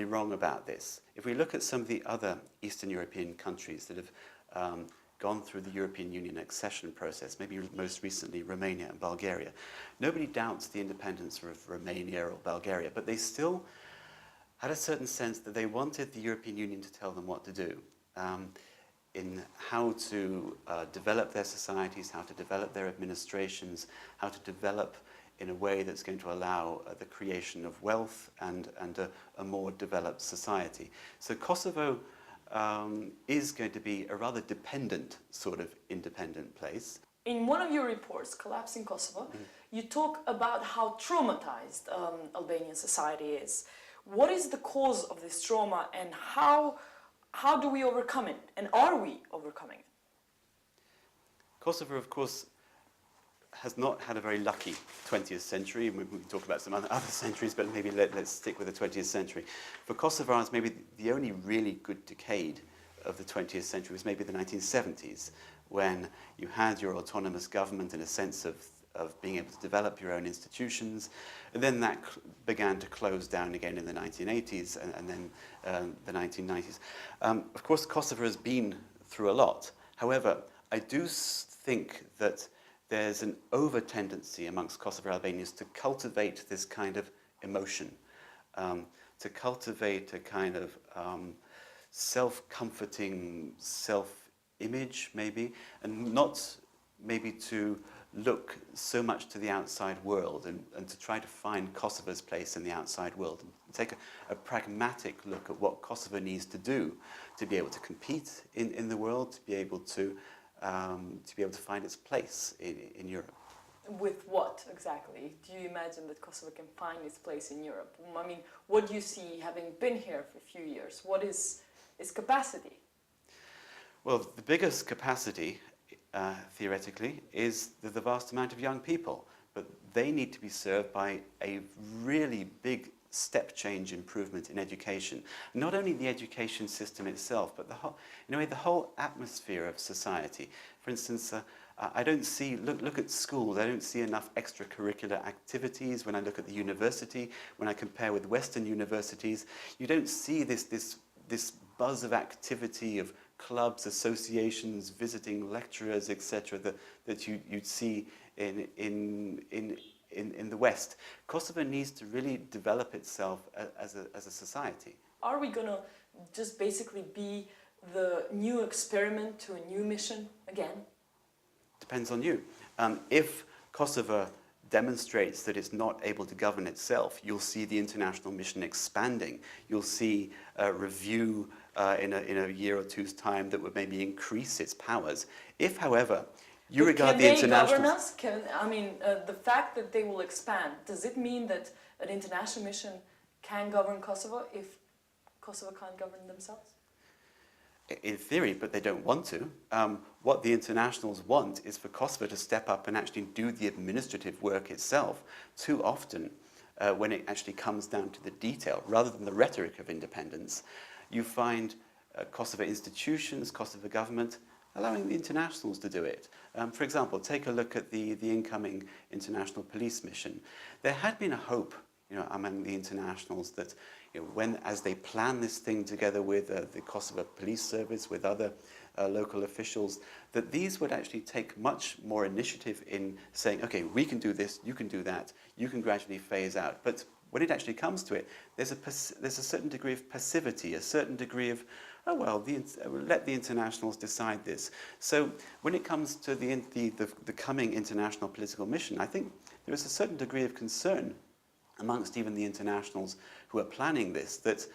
wrong about this. If we look at some of the other Eastern European countries that have gone through the European Union accession process, maybe most recently Romania and Bulgaria, nobody doubts the independence of Romania or Bulgaria, but they still had a certain sense that they wanted the European Union to tell them what to do in how to develop their societies, how to develop their administrations, how to develop in a way that's going to allow the creation of wealth and a more developed society. So Kosovo is going to be a rather dependent sort of independent place. In one of your reports, Collapsing Kosovo, you talk about how traumatized Albanian society is. What is the cause of this trauma, and how do we overcome it, and are we overcoming it? Kosovo, of course, has not had a very lucky 20th century. We can talk about some other centuries, but maybe let's stick with the 20th century. For Kosovars, maybe the only really good decade of the 20th century was maybe the 1970s, when you had your autonomous government in a sense of being able to develop your own institutions. And then that began to close down again in the 1980s and then the 1990s. Of course, Kosovo has been through a lot. However, I do think that there's an over-tendency amongst Kosovo Albanians to cultivate this kind of emotion, to cultivate a kind of self-comforting self-image, maybe, and not maybe to look so much to the outside world and to try to find Kosovo's place in the outside world and take a pragmatic look at what Kosovo needs to do to be able to compete in the world, to be able to find its place in Europe. With what exactly? Do you imagine that Kosovo can find its place in Europe? I mean, what do you see, having been here for a few years? What is its capacity? Well, the biggest capacity, theoretically, is the vast amount of young people. But they need to be served by a really big step change improvement in education. Not only the education system itself, but the whole atmosphere of society. For instance, I don't see, look at schools, I don't see enough extracurricular activities. When I look at the university, when I compare with Western universities, you don't see this buzz of activity, of clubs, associations, visiting lecturers, etc., that you'd see in the West. Kosovo needs to really develop itself as a society. Are we going to just basically be the new experiment to a new mission again? Depends on you. If Kosovo demonstrates that it's not able to govern itself, you'll see the international mission expanding. You'll see a review in a year or two's time that would maybe increase its powers. If, however, you regard the international... Can they govern us? The fact that they will expand, does it mean that an international mission can govern Kosovo if Kosovo can't govern themselves? In theory, but they don't want to. What the internationals want is for Kosovo to step up and actually do the administrative work itself. Too often, when it actually comes down to the detail, rather than the rhetoric of independence, you find Kosovo institutions, Kosovo government, allowing the internationals to do it. For example, take a look at the incoming international police mission. There had been a hope, among the internationals that, as they plan this thing together with the Kosovo Police Service, with other local officials, that these would actually take much more initiative in saying, okay, we can do this, you can do that, you can gradually phase out. But when it actually comes to it, there's a certain degree of passivity, a certain degree of, oh well, let the internationals decide this. So when it comes to the coming international political mission, I think there is a certain degree of concern amongst even the internationals who are planning this, that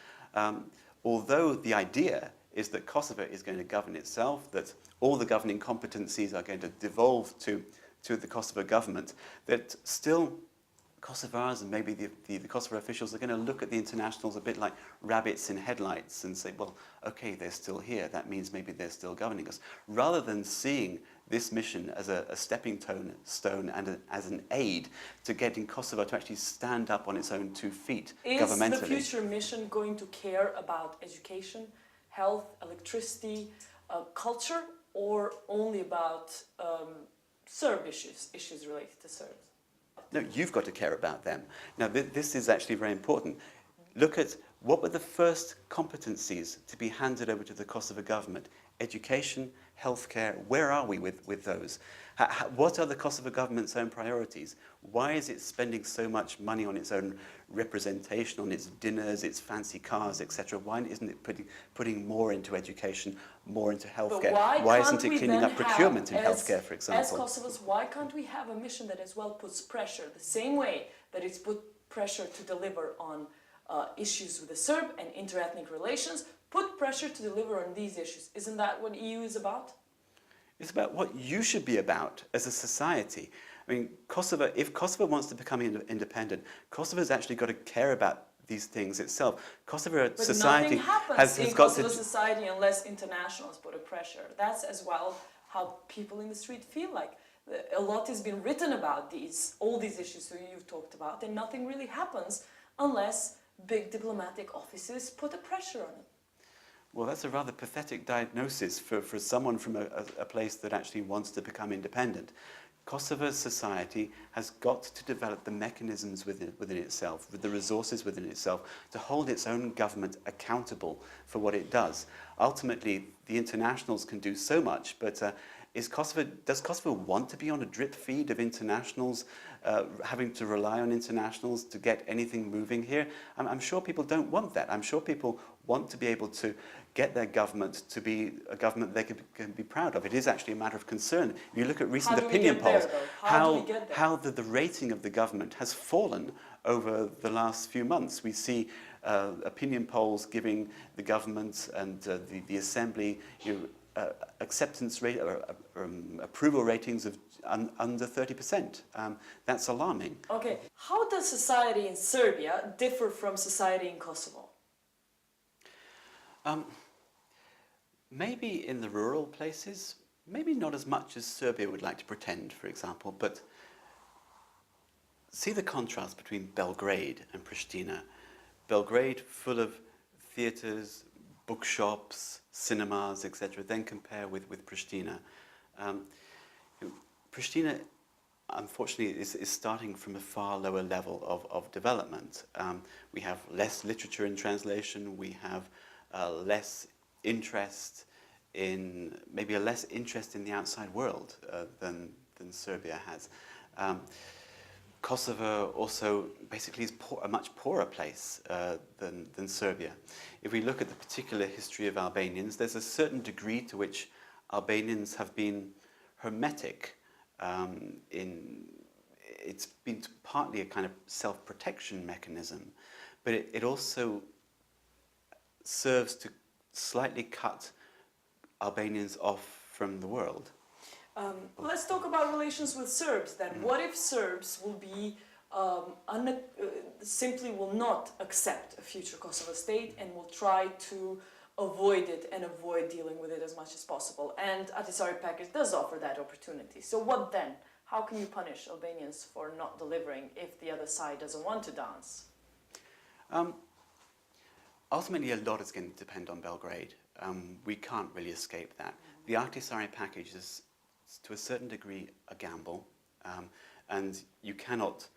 although the idea is that Kosovo is going to govern itself, that all the governing competencies are going to devolve to the Kosovo government, that still Kosovars and maybe the Kosovo officials are going to look at the internationals a bit like rabbits in headlights and say, well, okay, they're still here. That means maybe they're still governing us. Rather than seeing this mission as a stepping stone and as an aid to getting Kosovo to actually stand up on its own 2 feet governmentally. Is the future mission going to care about education, health, electricity, culture, or only about Serb issues related to Serbs? No, you've got to care about them. Now, this is actually very important. Look at what were the first competencies to be handed over to the Kosovo government: education, healthcare? Where are we with those? What are the Kosovo government's own priorities? Why is it spending so much money on its own representation, on its dinners, its fancy cars, etc.? Why isn't it putting more into education, more into healthcare? Why isn't it cleaning up procurement in healthcare, for example? As Kosovars, why can't we have a mission that as well puts pressure, the same way that it's put pressure to deliver on issues with the Serb and interethnic relations, put pressure to deliver on these issues? Isn't that what EU is about? It's about what you should be about as a society. I mean, Kosovo, if Kosovo wants to become independent, Kosovo's actually got to care about these things itself. Kosovo society nothing happens has in got Kosovo to... society unless internationals put a pressure. That's as well how people in the street feel like. A lot has been written about all these issues that you've talked about, and nothing really happens unless big diplomatic offices put a pressure on it. Well, that's a rather pathetic diagnosis for someone from a place that actually wants to become independent. Kosovo's society has got to develop the mechanisms within itself, with the resources within itself, to hold its own government accountable for what it does. Ultimately, the internationals can do so much, but does Kosovo want to be on a drip feed of internationals, having to rely on internationals to get anything moving here? I'm sure people don't want that. I'm sure people want to be able to get their government to be a government they can be proud of. It is actually a matter of concern. If you look at recent opinion polls, how the rating of the government has fallen over the last few months. We see opinion polls giving the government and the assembly acceptance rate or approval ratings of under 30%. That's alarming. Okay, how does society in Serbia differ from society in Kosovo? Maybe in the rural places, maybe not as much as Serbia would like to pretend, for example, but see the contrast between Belgrade and Pristina. Belgrade, full of theatres, bookshops, cinemas, etc., then compare with Pristina. Pristina, unfortunately, is starting from a far lower level of development. We have less literature in translation, we have less interest in, maybe a less interest in the outside world than Serbia has. Kosovo also basically is a much poorer place than Serbia. If we look at the particular history of Albanians, there's a certain degree to which Albanians have been hermetic. It's been partly a kind of self-protection mechanism, but it also serves to slightly cut Albanians off from the world. Let's talk about relations with Serbs then. What if Serbs will be simply will not accept a future Kosovo state and will try to avoid it and avoid dealing with it as much as possible? And Ahtisarit package does offer that opportunity. So what then? How can you punish Albanians for not delivering if the other side doesn't want to dance? Ultimately, a lot is going to depend on Belgrade. We can't really escape that. The Ahtisarit package is, to a certain degree, a gamble, and you cannot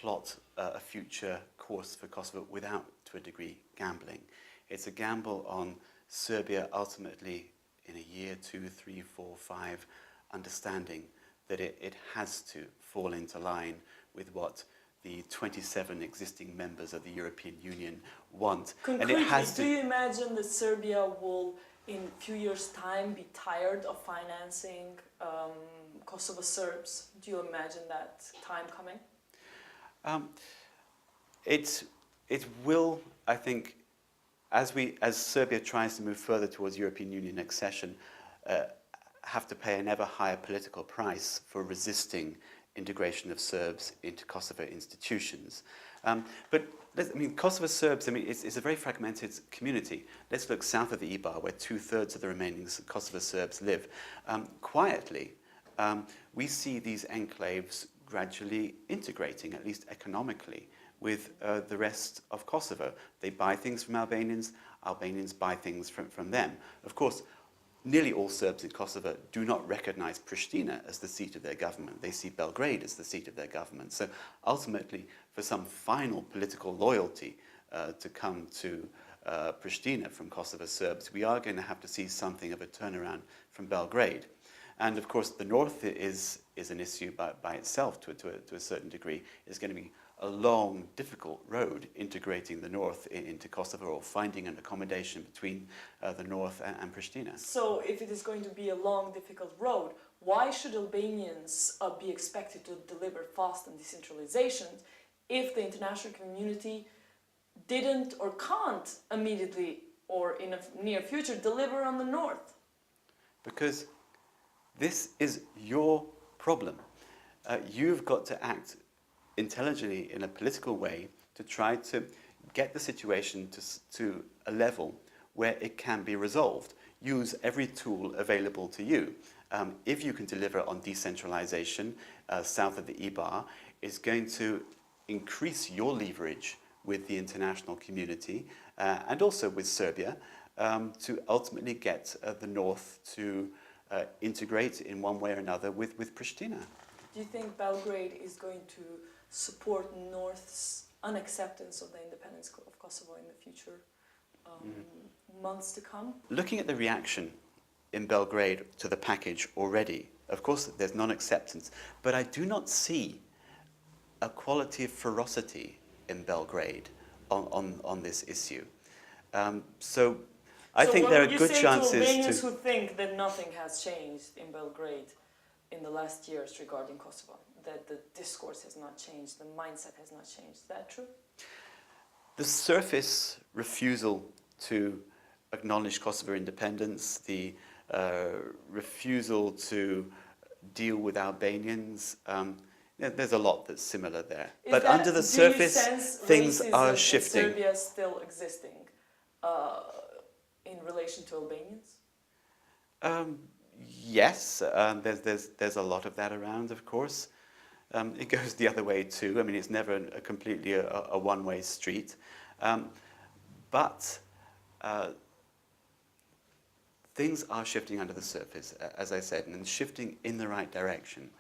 plot a future course for Kosovo without, to a degree, gambling. It's a gamble on Serbia ultimately, in a year, 2, 3, 4, 5, understanding that it has to fall into line with what the 27 existing members of the European Union want. Concretely, and it has to... do you imagine that Serbia will, in a few years' time, be tired of financing Kosovo Serbs? Do you imagine that time coming? It will, I think, as Serbia tries to move further towards European Union accession, have to pay an ever higher political price for resisting integration of Serbs into Kosovo institutions. But Kosovo Serbs, it's a very fragmented community. Let's look south of the Ibar, where 2/3 of the remaining Kosovo Serbs live. Quietly, we see these enclaves gradually integrating, at least economically, with the rest of Kosovo. They buy things from Albanians, Albanians buy things from them. Of course, nearly all Serbs in Kosovo do not recognize Pristina as the seat of their government. They see Belgrade as the seat of their government. So ultimately, for some final political loyalty to come to Pristina from Kosovo Serbs, we are going to have to see something of a turnaround from Belgrade. And of course, the north is an issue by itself to a certain degree. It's going to be a long, difficult road integrating the north into Kosovo, or finding an accommodation between the north and Pristina. So if it is going to be a long, difficult road, why should Albanians be expected to deliver fast and decentralization if the international community didn't or can't immediately or in a near future deliver on the north? Because this is your problem. You've got to act intelligently in a political way to try to get the situation to a level where it can be resolved. Use every tool available to you. If you can deliver on decentralization south of the Ibar, it's going to increase your leverage with the international community and also with Serbia to ultimately get the north to integrate in one way or another with Pristina. Do you think Belgrade is going to support North's unacceptance of the independence of Kosovo in the future months to come? Looking at the reaction in Belgrade to the package already, of course there's non-acceptance, but I do not see a quality of ferocity in Belgrade on this issue. So I think there are good chances to... So what would you say to Albanians who think that nothing has changed in Belgrade in the last years regarding Kosovo? That the discourse has not changed, the mindset has not changed. Is that true? The surface refusal to acknowledge Kosovo independence, the refusal to deal with Albanians, there's a lot that's similar there. But under the surface, things are shifting. Is Serbia still existing in relation to Albanians? Yes, there's a lot of that around, of course. It goes the other way too. I mean, it's never completely a one-way street. But things are shifting under the surface, as I said, and shifting in the right direction.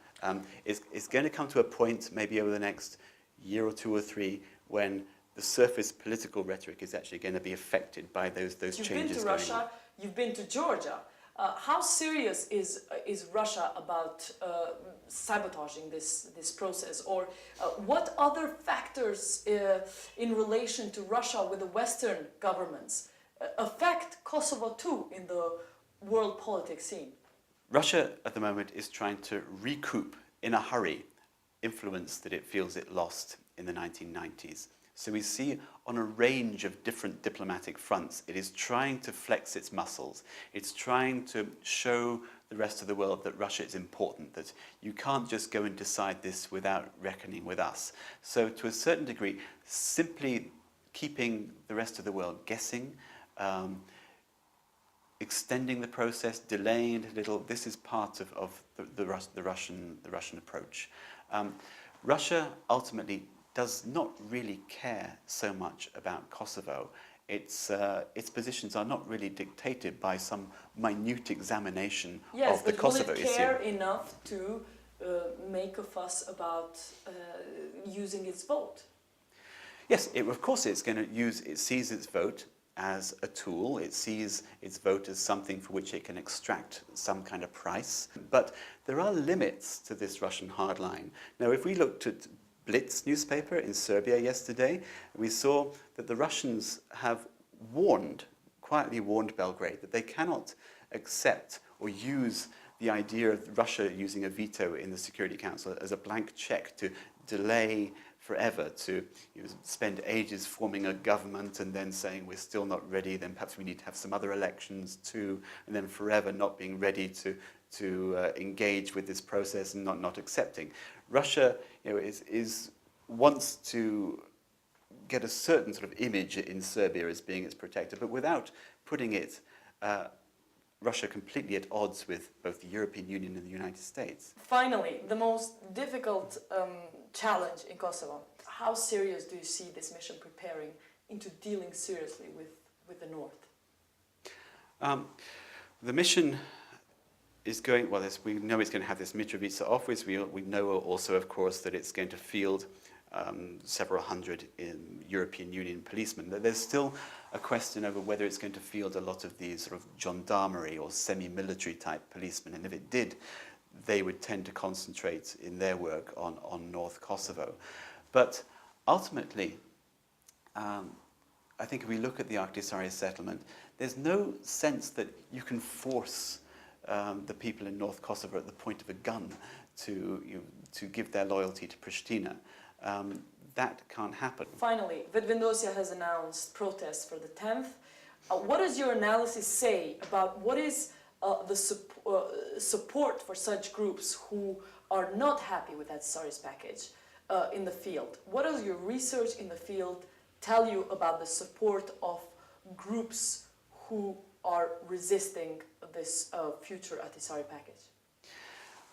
It's going to come to a point, maybe over the next year or two or three, when the surface political rhetoric is actually going to be affected by those changes. You've been to Russia, you've been to Georgia. How serious is Russia about sabotaging this process? Or what other factors in relation to Russia with the Western governments affect Kosovo too in the world politics scene? Russia at the moment is trying to recoup in a hurry influence that it feels it lost in the 1990s. So we see on a range of different diplomatic fronts, it is trying to flex its muscles. It's trying to show the rest of the world that Russia is important, that you can't just go and decide this without reckoning with us. So to a certain degree, simply keeping the rest of the world guessing, extending the process, delaying it a little, this is part of the Russian approach. Russia ultimately does not really care so much about Kosovo. Its positions are not really dictated by some minute examination of the Kosovo issue. Yes, but will it care enough to make a fuss about using its vote? Yes, of course it's going to use, it sees its vote as a tool, it sees its vote as something for which it can extract some kind of price. But there are limits to this Russian hardline. Now, if we looked at Blitz newspaper in Serbia yesterday, we saw that the Russians have quietly warned Belgrade that they cannot accept or use the idea of Russia using a veto in the Security Council as a blank check to delay forever, to spend ages forming a government and then saying we're still not ready, then perhaps we need to have some other elections too, and then forever not being ready to engage with this process and not accepting. Russia wants to get a certain sort of image in Serbia as being its protector, but without putting Russia completely at odds with both the European Union and the United States. Finally, the most difficult challenge in Kosovo. How serious do you see this mission preparing into dealing seriously with the North? The mission is going, well, we know it's going to have this Mitrovica office. We know also, of course, that it's going to field several hundred European Union policemen. There's still a question over whether it's going to field a lot of these sort of gendarmerie or semi-military type policemen, and if it did, they would tend to concentrate in their work on North Kosovo. But ultimately, I think if we look at the Ahtisarit settlement, there's no sense that you can force the people in North Kosovo at the point of a gun to give their loyalty to Pristina. That can't happen. Finally, Vetëvendosja has announced protests for the 10th. What does your analysis say about what is the support for such groups who are not happy with Ahtisarit's package in the field? What does your research in the field tell you about the support of groups who are resisting this future Ahtisarit package?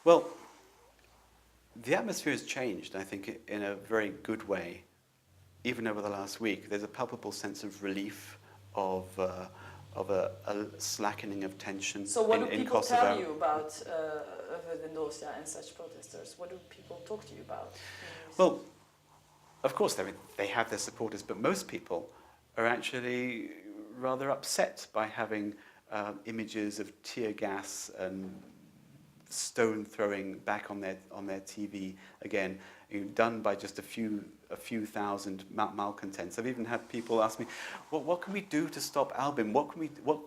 Well, the atmosphere has changed, I think, in a very good way. Even over the last week, there's a palpable sense of relief, of a slackening of tension. So what do people Kosovo. tell you about Vetëvendosja and such protesters? What do people talk to you about? Well, of course, they have their supporters, but most people are actually rather upset by having images of tear gas and stone throwing back on their TV again, done by just a few thousand malcontents. I've even had people ask me, well, what can we do to stop Albin? What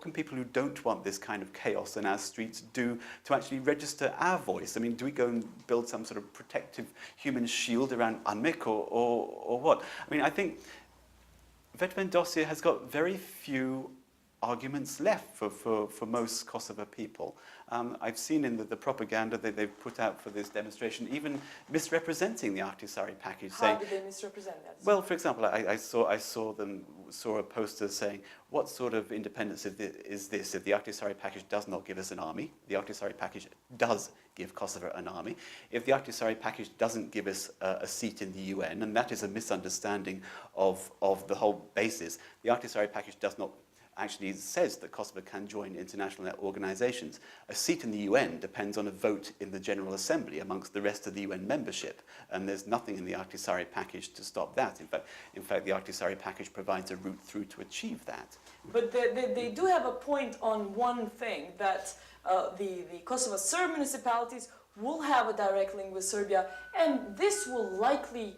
can people who don't want this kind of chaos in our streets do to actually register our voice? I mean, do we go and build some sort of protective human shield around Anmik or what? I mean, I think Vetëvendosja has got very few arguments left for most Kosovo people. I've seen in the propaganda that they've put out for this demonstration, even misrepresenting the Ahtisarit package. How did they misrepresent that? Well, for example, I saw a poster saying, what sort of independence is this if the Ahtisarit package does not give us an army? The Ahtisarit package does give Kosovo an army. If the Ahtisarit package doesn't give us a seat in the UN, and that is a misunderstanding of the whole basis, the Ahtisarit package does not actually says that Kosovo can join international organizations. A seat in the UN depends on a vote in the General Assembly amongst the rest of the UN membership, and there's nothing in the Ahtisarit package to stop that. In fact, the Ahtisarit package provides a route through to achieve that. But they do have a point on one thing, that the Kosovo Serb municipalities will have a direct link with Serbia, and this will likely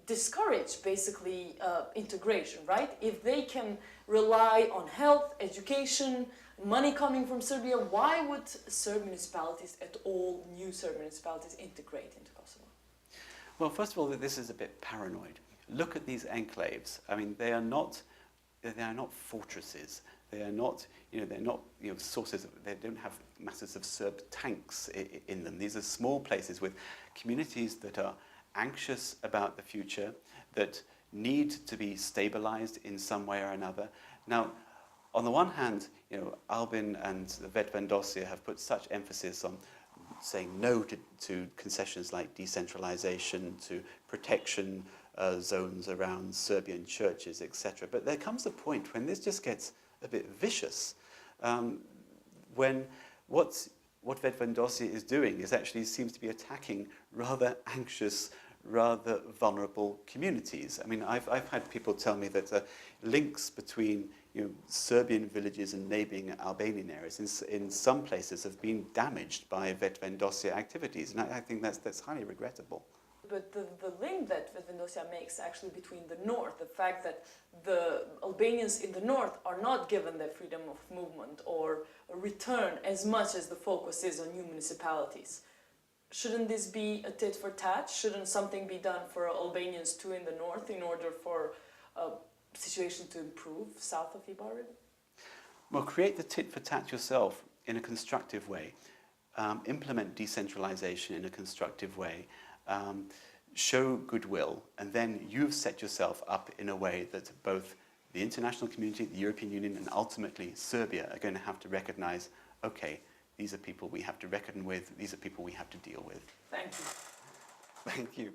discourage basically integration, right? If they can rely on health, education, money coming from Serbia, why would Serb municipalities at all, new Serb municipalities, integrate into Kosovo? Well, first of all, this is a bit paranoid. Look at these enclaves. I mean, they are not fortresses. They are not, they're not, sources. They don't have masses of Serb tanks in them. These are small places with communities that are anxious about the future, that need to be stabilized in some way or another. Now, on the one hand, Albin and Vetëvendosja have put such emphasis on saying no to concessions like decentralization, to protection zones around Serbian churches, etc. But there comes a point when this just gets a bit vicious, when what Vetëvendosja is doing is actually seems to be attacking rather anxious, rather vulnerable communities. I mean, I've had people tell me that links between Serbian villages and neighboring Albanian areas in some places have been damaged by Vetëvendosja activities, and I think that's highly regrettable. But the link that Vetëvendosja makes actually between the north, the fact that the Albanians in the north are not given their freedom of movement or return as much as the focus is on new municipalities. Shouldn't this be a tit for tat? Shouldn't something be done for Albanians too in the north in order for a situation to improve south of Ibarid? Well, create the tit for tat yourself in a constructive way. Implement decentralization in a constructive way. Show goodwill, and then you've set yourself up in a way that both the international community, the European Union, and ultimately Serbia are going to have to recognize, okay, these are people we have to reckon with, these are people we have to deal with. Thank you. Thank you.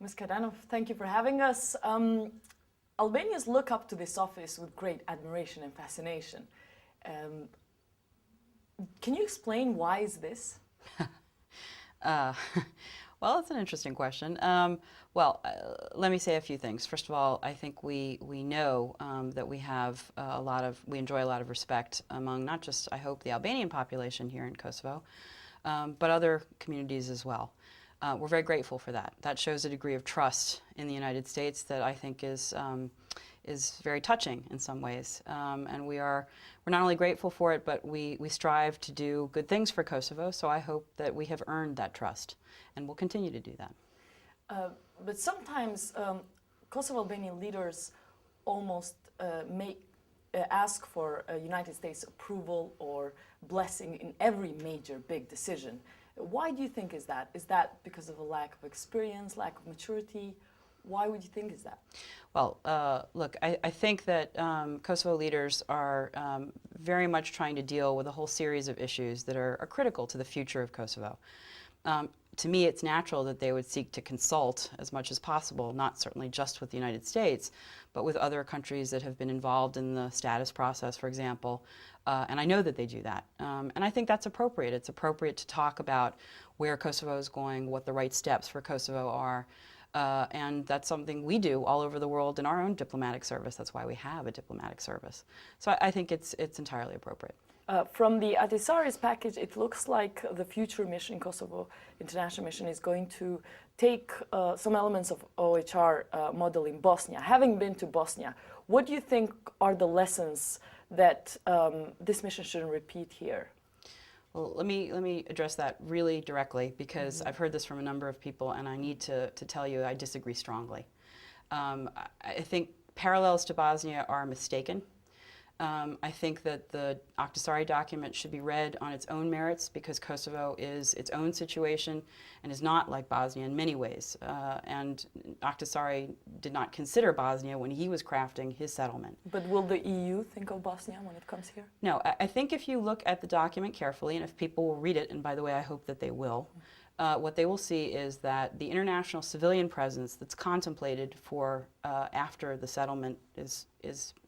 Ms. Kaidanow, thank you for having us. Albanians look up to this office with great admiration and fascination. Can you explain why is this? Well, it's an interesting question. Let me say a few things. First of all, I think we know that we have we enjoy a lot of respect among not just, I hope, the Albanian population here in Kosovo, but other communities as well. We're very grateful for that. That shows a degree of trust in the United States that I think is very touching in some ways. And we're not only grateful for it, but we strive to do good things for Kosovo, so I hope that we have earned that trust, and we'll continue to do that. But sometimes Kosovo-Albanian leaders almost ask for United States approval or blessing in every major big decision. Why do you think is that? Is that because of a lack of experience, lack of maturity? Why would you think is that? Well, look, I think that Kosovo leaders are very much trying to deal with a whole series of issues that are critical to the future of Kosovo. To me, it's natural that they would seek to consult as much as possible, not certainly just with the United States, but with other countries that have been involved in the status process, for example. And I know that they do that. And I think that's appropriate. It's appropriate to talk about where Kosovo is going, what the right steps for Kosovo are. And that's something we do all over the world in our own diplomatic service. That's why we have a diplomatic service. So I think it's entirely appropriate. From the Ahtisarit package, it looks like the future mission, Kosovo International Mission, is going to take some elements of OHR model in Bosnia. Having been to Bosnia, what do you think are the lessons that this mission shouldn't repeat here? Well, let me address that really directly, because I've heard this from a number of people, and I need to tell you I disagree strongly. I think parallels to Bosnia are mistaken. I think that the Ahtisarit document should be read on its own merits, because Kosovo is its own situation and is not like Bosnia in many ways. And Ahtisarit did not consider Bosnia when he was crafting his settlement. But will the EU think of Bosnia when it comes here? No, I think if you look at the document carefully, and if people will read it, and by the way, I hope that they will, what they will see is that the international civilian presence that's contemplated for after the settlement is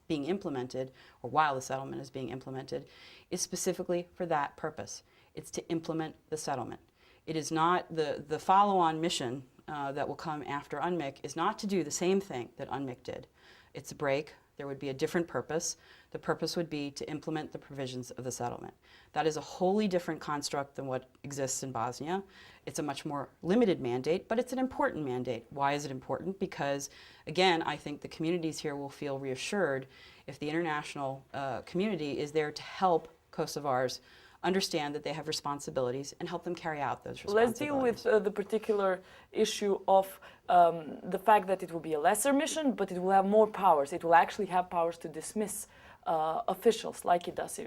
being implemented, or while the settlement is being implemented, is specifically for that purpose. It's to implement the settlement. It is not the follow-on mission that will come after UNMIK is not to do the same thing that UNMIK did. It's a break. There would be a different purpose. The purpose would be to implement the provisions of the settlement. That is a wholly different construct than what exists in Bosnia. It's a much more limited mandate, but it's an important mandate. Why is it important? Because, again, I think the communities here will feel reassured if the international community is there to help Kosovars understand that they have responsibilities and help them carry out those responsibilities. Let's deal with the particular issue of the fact that it will be a lesser mission, but it will have more powers. It will actually have powers to dismiss officials like it does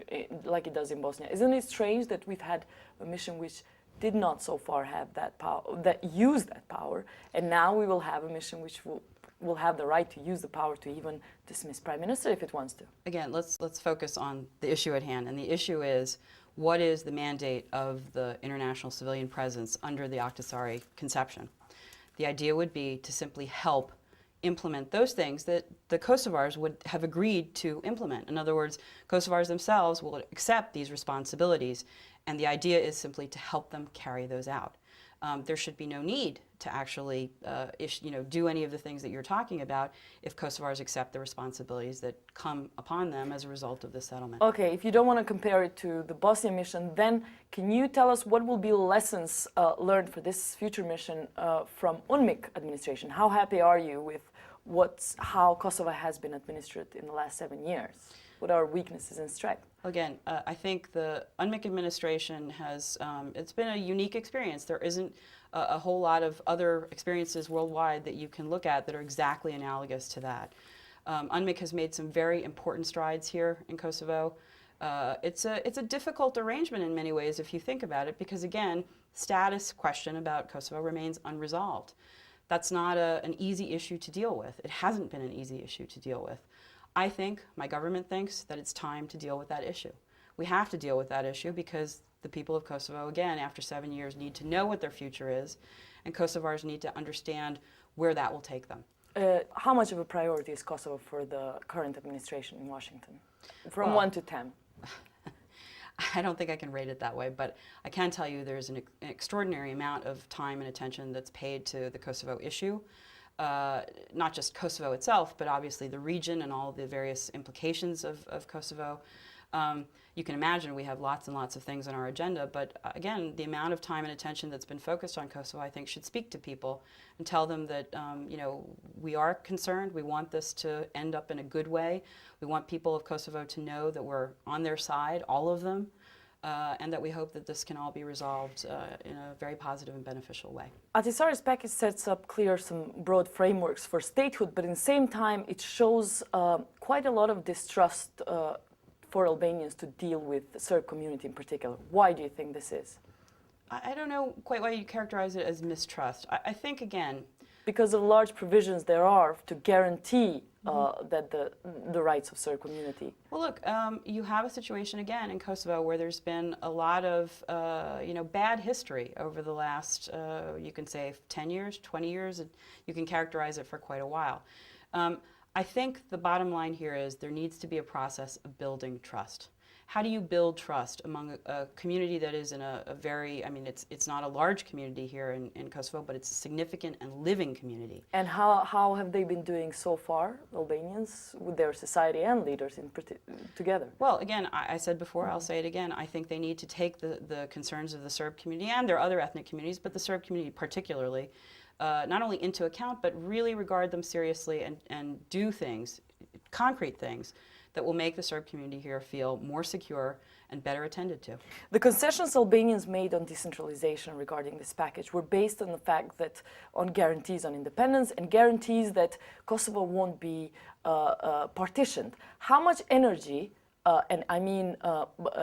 in Bosnia. Isn't it strange that we've had a mission which did not so far have that power, that used that power, and now we will have a mission which will have the right to use the power to even dismiss Prime Minister if it wants to? Again, let's focus on the issue at hand, and the issue is, what is the mandate of the international civilian presence under the Ahtisarit conception? The idea would be to simply help implement those things that the Kosovars would have agreed to implement. In other words, Kosovars themselves will accept these responsibilities, and the idea is simply to help them carry those out. There should be no need to actually do any of the things that you're talking about if Kosovars accept the responsibilities that come upon them as a result of this settlement. Okay, if you don't want to compare it to the Bosnia mission, then can you tell us what will be lessons learned for this future mission from UNMIK administration? How happy are you with how Kosovo has been administered in the last 7 years? What are weaknesses and strengths? Again, I think the UNMIK administration has, it's been a unique experience. There isn't a whole lot of other experiences worldwide that you can look at that are exactly analogous to that. UNMIK has made some very important strides here in Kosovo. It's a difficult arrangement in many ways if you think about it, because again, status question about Kosovo remains unresolved. That's not an easy issue to deal with. It hasn't been an easy issue to deal with. I think, my government thinks, that it's time to deal with that issue. We have to deal with that issue because the people of Kosovo, again, after 7 years, need to know what their future is, and Kosovars need to understand where that will take them. How much of a priority is Kosovo for the current administration in Washington? From 1 to 10. I don't think I can rate it that way, but I can tell you there's an extraordinary amount of time and attention that's paid to the Kosovo issue. Not just Kosovo itself, but obviously the region and all the various implications of Kosovo. You can imagine we have lots and lots of things on our agenda, but again, the amount of time and attention that's been focused on Kosovo, I think, should speak to people and tell them that, you know, we are concerned. We want this to end up in a good way. We want people of Kosovo to know that we're on their side, all of them, and that we hope that this can all be resolved in a very positive and beneficial way. Ahtisarit's package sets up some broad frameworks for statehood, but at the same time, it shows quite a lot of distrust for Albanians to deal with the Serb community in particular. Why do you think this is? I don't know quite why you characterize it as mistrust. I think, again, because of large provisions there are to guarantee that the rights of Serb community. Well, look, you have a situation again in Kosovo where there's been a lot of you know, bad history over the last, you can say, 10 years, 20 years. And you can characterize it for quite a while. I think the bottom line here is there needs to be a process of building trust. How do you build trust among a community that is in a very, I mean, it's not a large community here in Kosovo, but it's a significant and living community. And how have they been doing so far, Albanians, with their society and leaders together? Well, again, I said before, I'll say it again, I think they need to take the concerns of the Serb community and their other ethnic communities, but the Serb community particularly, not only into account, but really regard them seriously and do things, concrete things, that will make the Serb community here feel more secure and better attended to. The concessions Albanians made on decentralization regarding this package were based on the fact that on guarantees on independence and guarantees that Kosovo won't be partitioned. How much energy, and I mean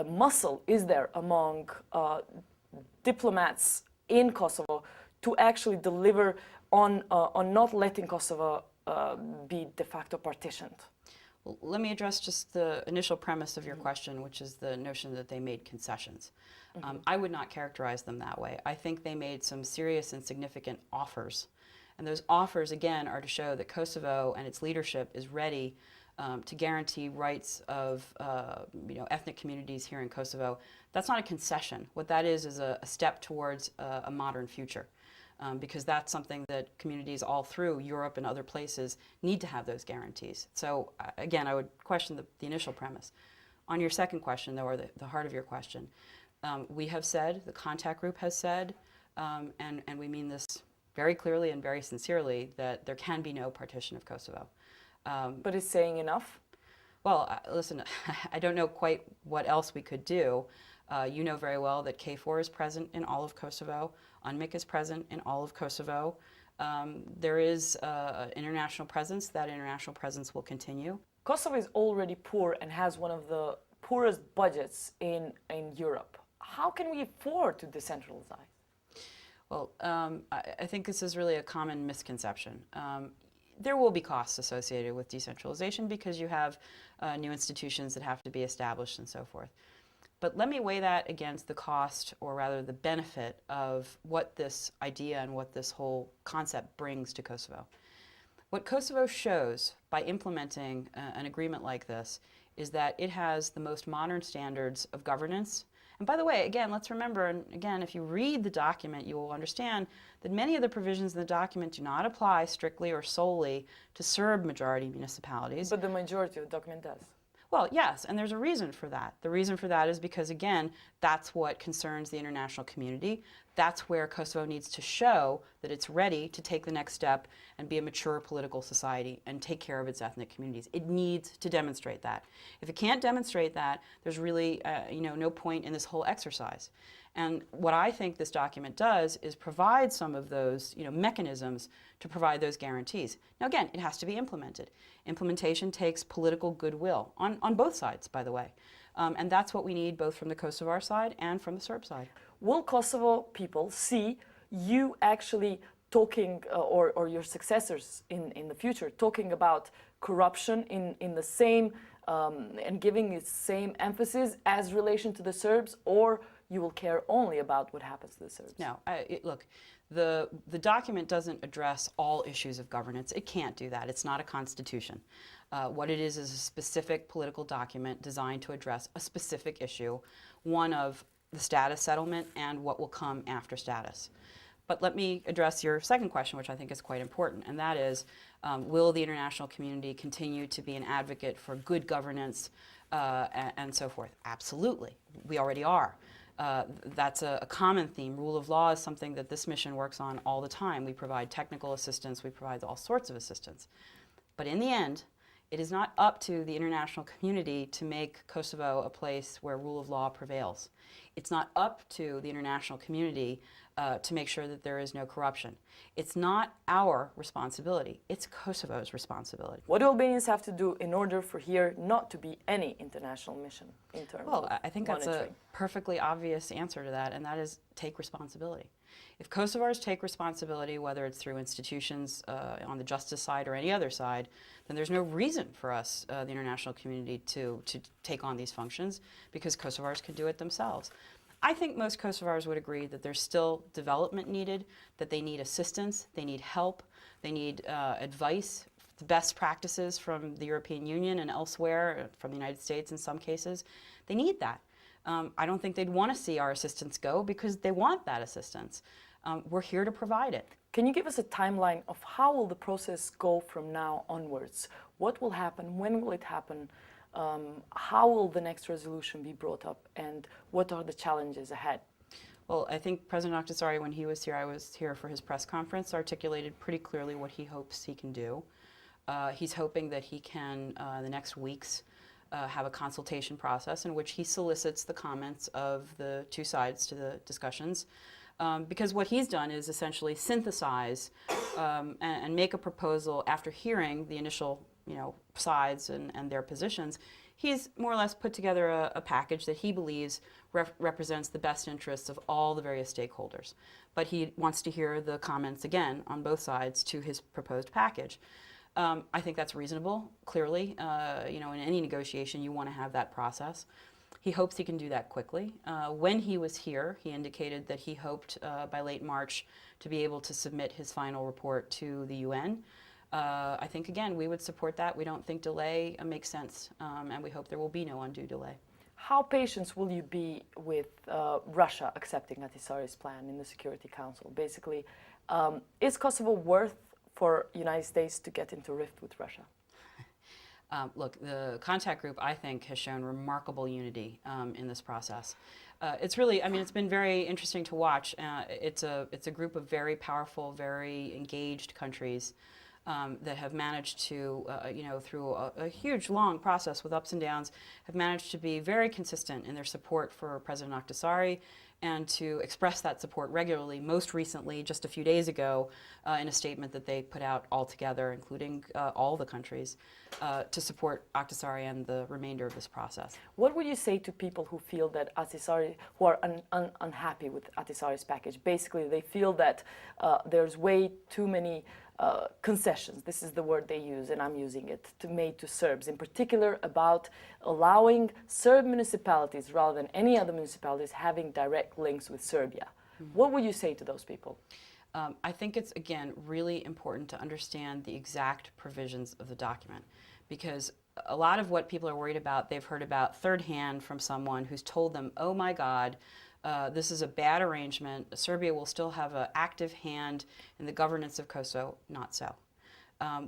muscle, is there among diplomats in Kosovo to actually deliver on not letting Kosovo be de facto partitioned? Well, let me address just the initial premise of your question, which is the notion that they made concessions. I would not characterize them that way. I think they made some serious and significant offers. And those offers, again, are to show that Kosovo and its leadership is ready to guarantee rights of you know, ethnic communities here in Kosovo. That's not a concession. What that is a step towards a modern future. Because that's something that communities all through Europe and other places need to have those guarantees. So again, I would question the initial premise. On your second question, though, or the heart of your question, we have said, the contact group has said, and we mean this very clearly and very sincerely, that there can be no partition of Kosovo. But is saying enough? Well, listen, I don't know quite what else we could do. You know very well that KFOR is present in all of Kosovo. UNMIK is present in all of Kosovo. There is international presence. That international presence will continue. Kosovo is already poor and has one of the poorest budgets in Europe. How can we afford to decentralize? Well, I think this is really a common misconception. There will be costs associated with decentralization because you have new institutions that have to be established and so forth. But let me weigh that against the cost, or rather the benefit, of what this idea and what this whole concept brings to Kosovo. What Kosovo shows by implementing an agreement like this is that it has the most modern standards of governance. And by the way, again, let's remember, and again, if you read the document, you will understand that many of the provisions in the document do not apply strictly or solely to Serb majority municipalities. But the majority of the document does. Well, yes, and there's a reason for that. The reason for that is because, again, that's what concerns the international community. That's where Kosovo needs to show that it's ready to take the next step and be a mature political society and take care of its ethnic communities. It needs to demonstrate that. If it can't demonstrate that, there's really you know, no point in this whole exercise. And what I think this document does is provide some of those, you know, mechanisms to provide those guarantees. Now again, it has to be implemented. Implementation takes political goodwill, on both sides, by the way. And that's what we need both from the Kosovar side and from the Serb side. Will Kosovo people see you actually talking, or your successors in the future, talking about corruption in the same, and giving its same emphasis as relation to the Serbs, or you will care only about what happens to the Serbs. No, look, the document doesn't address all issues of governance. It can't do that. It's not a constitution. What it is a specific political document designed to address a specific issue, one of the status settlement and what will come after status. But let me address your second question, which I think is quite important, and that is, will the international community continue to be an advocate for good governance and so forth? Absolutely. We already are. That's a common theme. Rule of law is something that this mission works on all the time. We provide technical assistance. We provide all sorts of assistance. But in the end, it is not up to the international community to make Kosovo a place where rule of law prevails. It's not up to the international community to make sure that there is no corruption. It's not our responsibility. It's Kosovo's responsibility. What do Albanians have to do in order for here not to be any international mission in terms of Well, I think that's a monitoring? perfectly obvious answer to that, and that is take responsibility. If Kosovars take responsibility, whether it's through institutions on the justice side or any other side, then there's no reason for us, the international community, to take on these functions, because Kosovars can do it themselves. I think most Kosovars would agree that there's still development needed, that they need assistance, they need help, they need advice, the best practices from the European Union and elsewhere, from the United States in some cases. They need that. I don't think they'd want to see our assistance go because they want that assistance. We're here to provide it. Can you give us a timeline of how will the process go from now onwards? What will happen? When will it happen? How will the next resolution be brought up? And what are the challenges ahead? Well, I think President Ahtisarit, when he was here, I was here for his press conference, articulated pretty clearly what he hopes he can do. He's hoping that he can, in the next weeks, have a consultation process in which he solicits the comments of the two sides to the discussions. Because what he's done is essentially synthesize and make a proposal after hearing the initial sides and their positions. He's more or less put together a package that he believes represents the best interests of all the various stakeholders. But he wants to hear the comments again on both sides to his proposed package. I think that's reasonable, clearly. In any negotiation, you want to have that process. He hopes he can do that quickly. When he was here, he indicated that he hoped by late March to be able to submit his final report to the UN. I think, again, we would support that. We don't think delay makes sense, and we hope there will be no undue delay. How patient will you be with Russia accepting Ahtisarit's plan in the Security Council? Basically, is Kosovo worth for the United States to get into rift with Russia? Look, the contact group, I think, has shown remarkable unity in this process. It's really, it's been very interesting to watch. It's a group of very powerful, very engaged countries that have managed to, through a huge, long process with ups and downs, have managed to be very consistent in their support for President Ahtisarit and to express that support regularly, most recently, just a few days ago, in a statement that they put out all together, including all the countries, to support Ahtisarit and the remainder of this process. What would you say to people who feel that who are unhappy with Ahtisarit's package? Basically, they feel that there's way too many concessions, this is the word they use, and I'm using it, made to Serbs, in particular about allowing Serb municipalities, rather than any other municipalities, having direct links with Serbia. What would you say to those people? I think it's, again, really important to understand the exact provisions of the document, because a lot of what people are worried about, they've heard about third hand from someone who's told them, oh my God, this is a bad arrangement. Serbia will still have an active hand in the governance of Kosovo. Not so.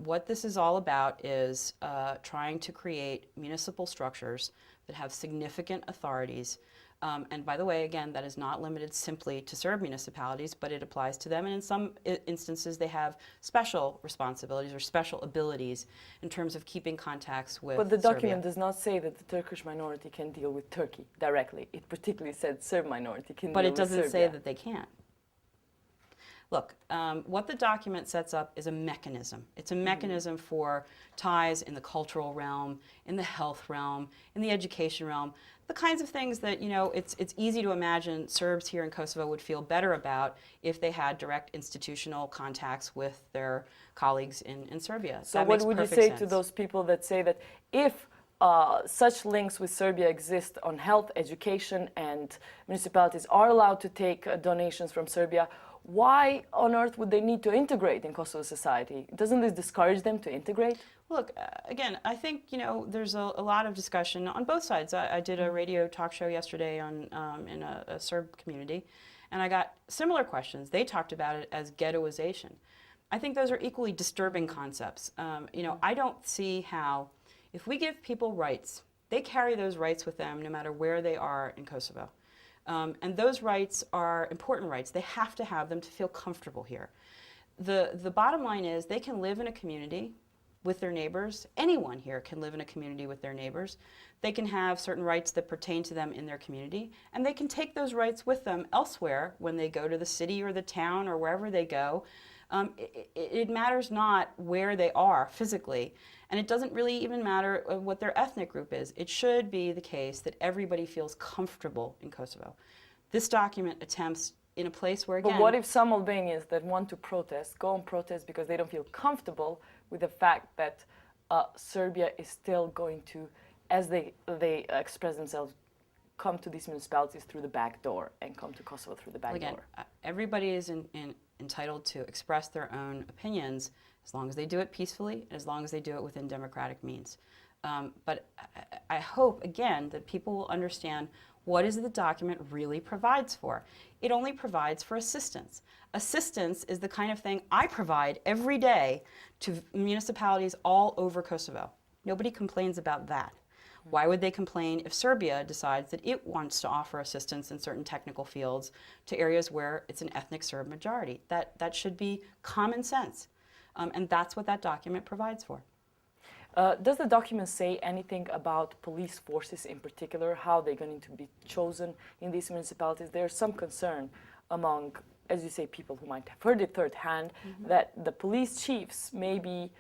What this is all about is trying to create municipal structures that have significant authorities. And by the way, again, that is not limited simply to Serb municipalities, but it applies to them. And in some instances, they have special responsibilities or special abilities in terms of keeping contacts with But the Serbia. document does not say that the Turkish minority can deal with Turkey directly. It particularly said Serb minority can deal with Serbia. But it doesn't say that they can't. Look, what the document sets up is a mechanism. It's a mechanism for ties in the cultural realm, in the health realm, in the education realm, the kinds of things that, it's easy to imagine Serbs here in Kosovo would feel better about if they had direct institutional contacts with their colleagues in Serbia. So what would you say to those people that say that if such links with Serbia exist on health, education, and municipalities are allowed to take donations from Serbia, why on earth would they need to integrate in Kosovo society? Doesn't this discourage them to integrate? Look, again, I think, you know, there's a lot of discussion on both sides. I did a radio talk show yesterday on, in a Serb community, and I got similar questions. They talked about it as ghettoization. I think those are equally disturbing concepts. You know, I don't see how, if we give people rights, they carry those rights with them no matter where they are in Kosovo. And those rights are important rights. They have to have them to feel comfortable here. The bottom line is they can live in a community with their neighbors. Anyone here can live in a community with their neighbors. They can have certain rights that pertain to them in their community, and they can take those rights with them elsewhere when they go to the city or the town or wherever they go. It matters not where they are physically, and it doesn't really even matter what their ethnic group is. It should be the case that everybody feels comfortable in Kosovo. This document attempts in a place where, again... But what if some Albanians that want to protest go and protest because they don't feel comfortable with the fact that Serbia is still going to, as they express themselves, come to these municipalities through the back door and come to Kosovo through the back door? Everybody is entitled to express their own opinions as long as they do it peacefully and as long as they do it within democratic means. But I hope, again, that people will understand what is the document really provides for. It only provides for assistance. Assistance is the kind of thing I provide every day to municipalities all over Kosovo. Nobody complains about that. Why would they complain if Serbia decides that it wants to offer assistance in certain technical fields to areas where it's an ethnic Serb majority? That should be common sense. And that's what that document provides for. Does the document say anything about police forces in particular, how they're going to be chosen in these municipalities? There's some concern among, as you say, people who might have heard it third hand, that the police chiefs may be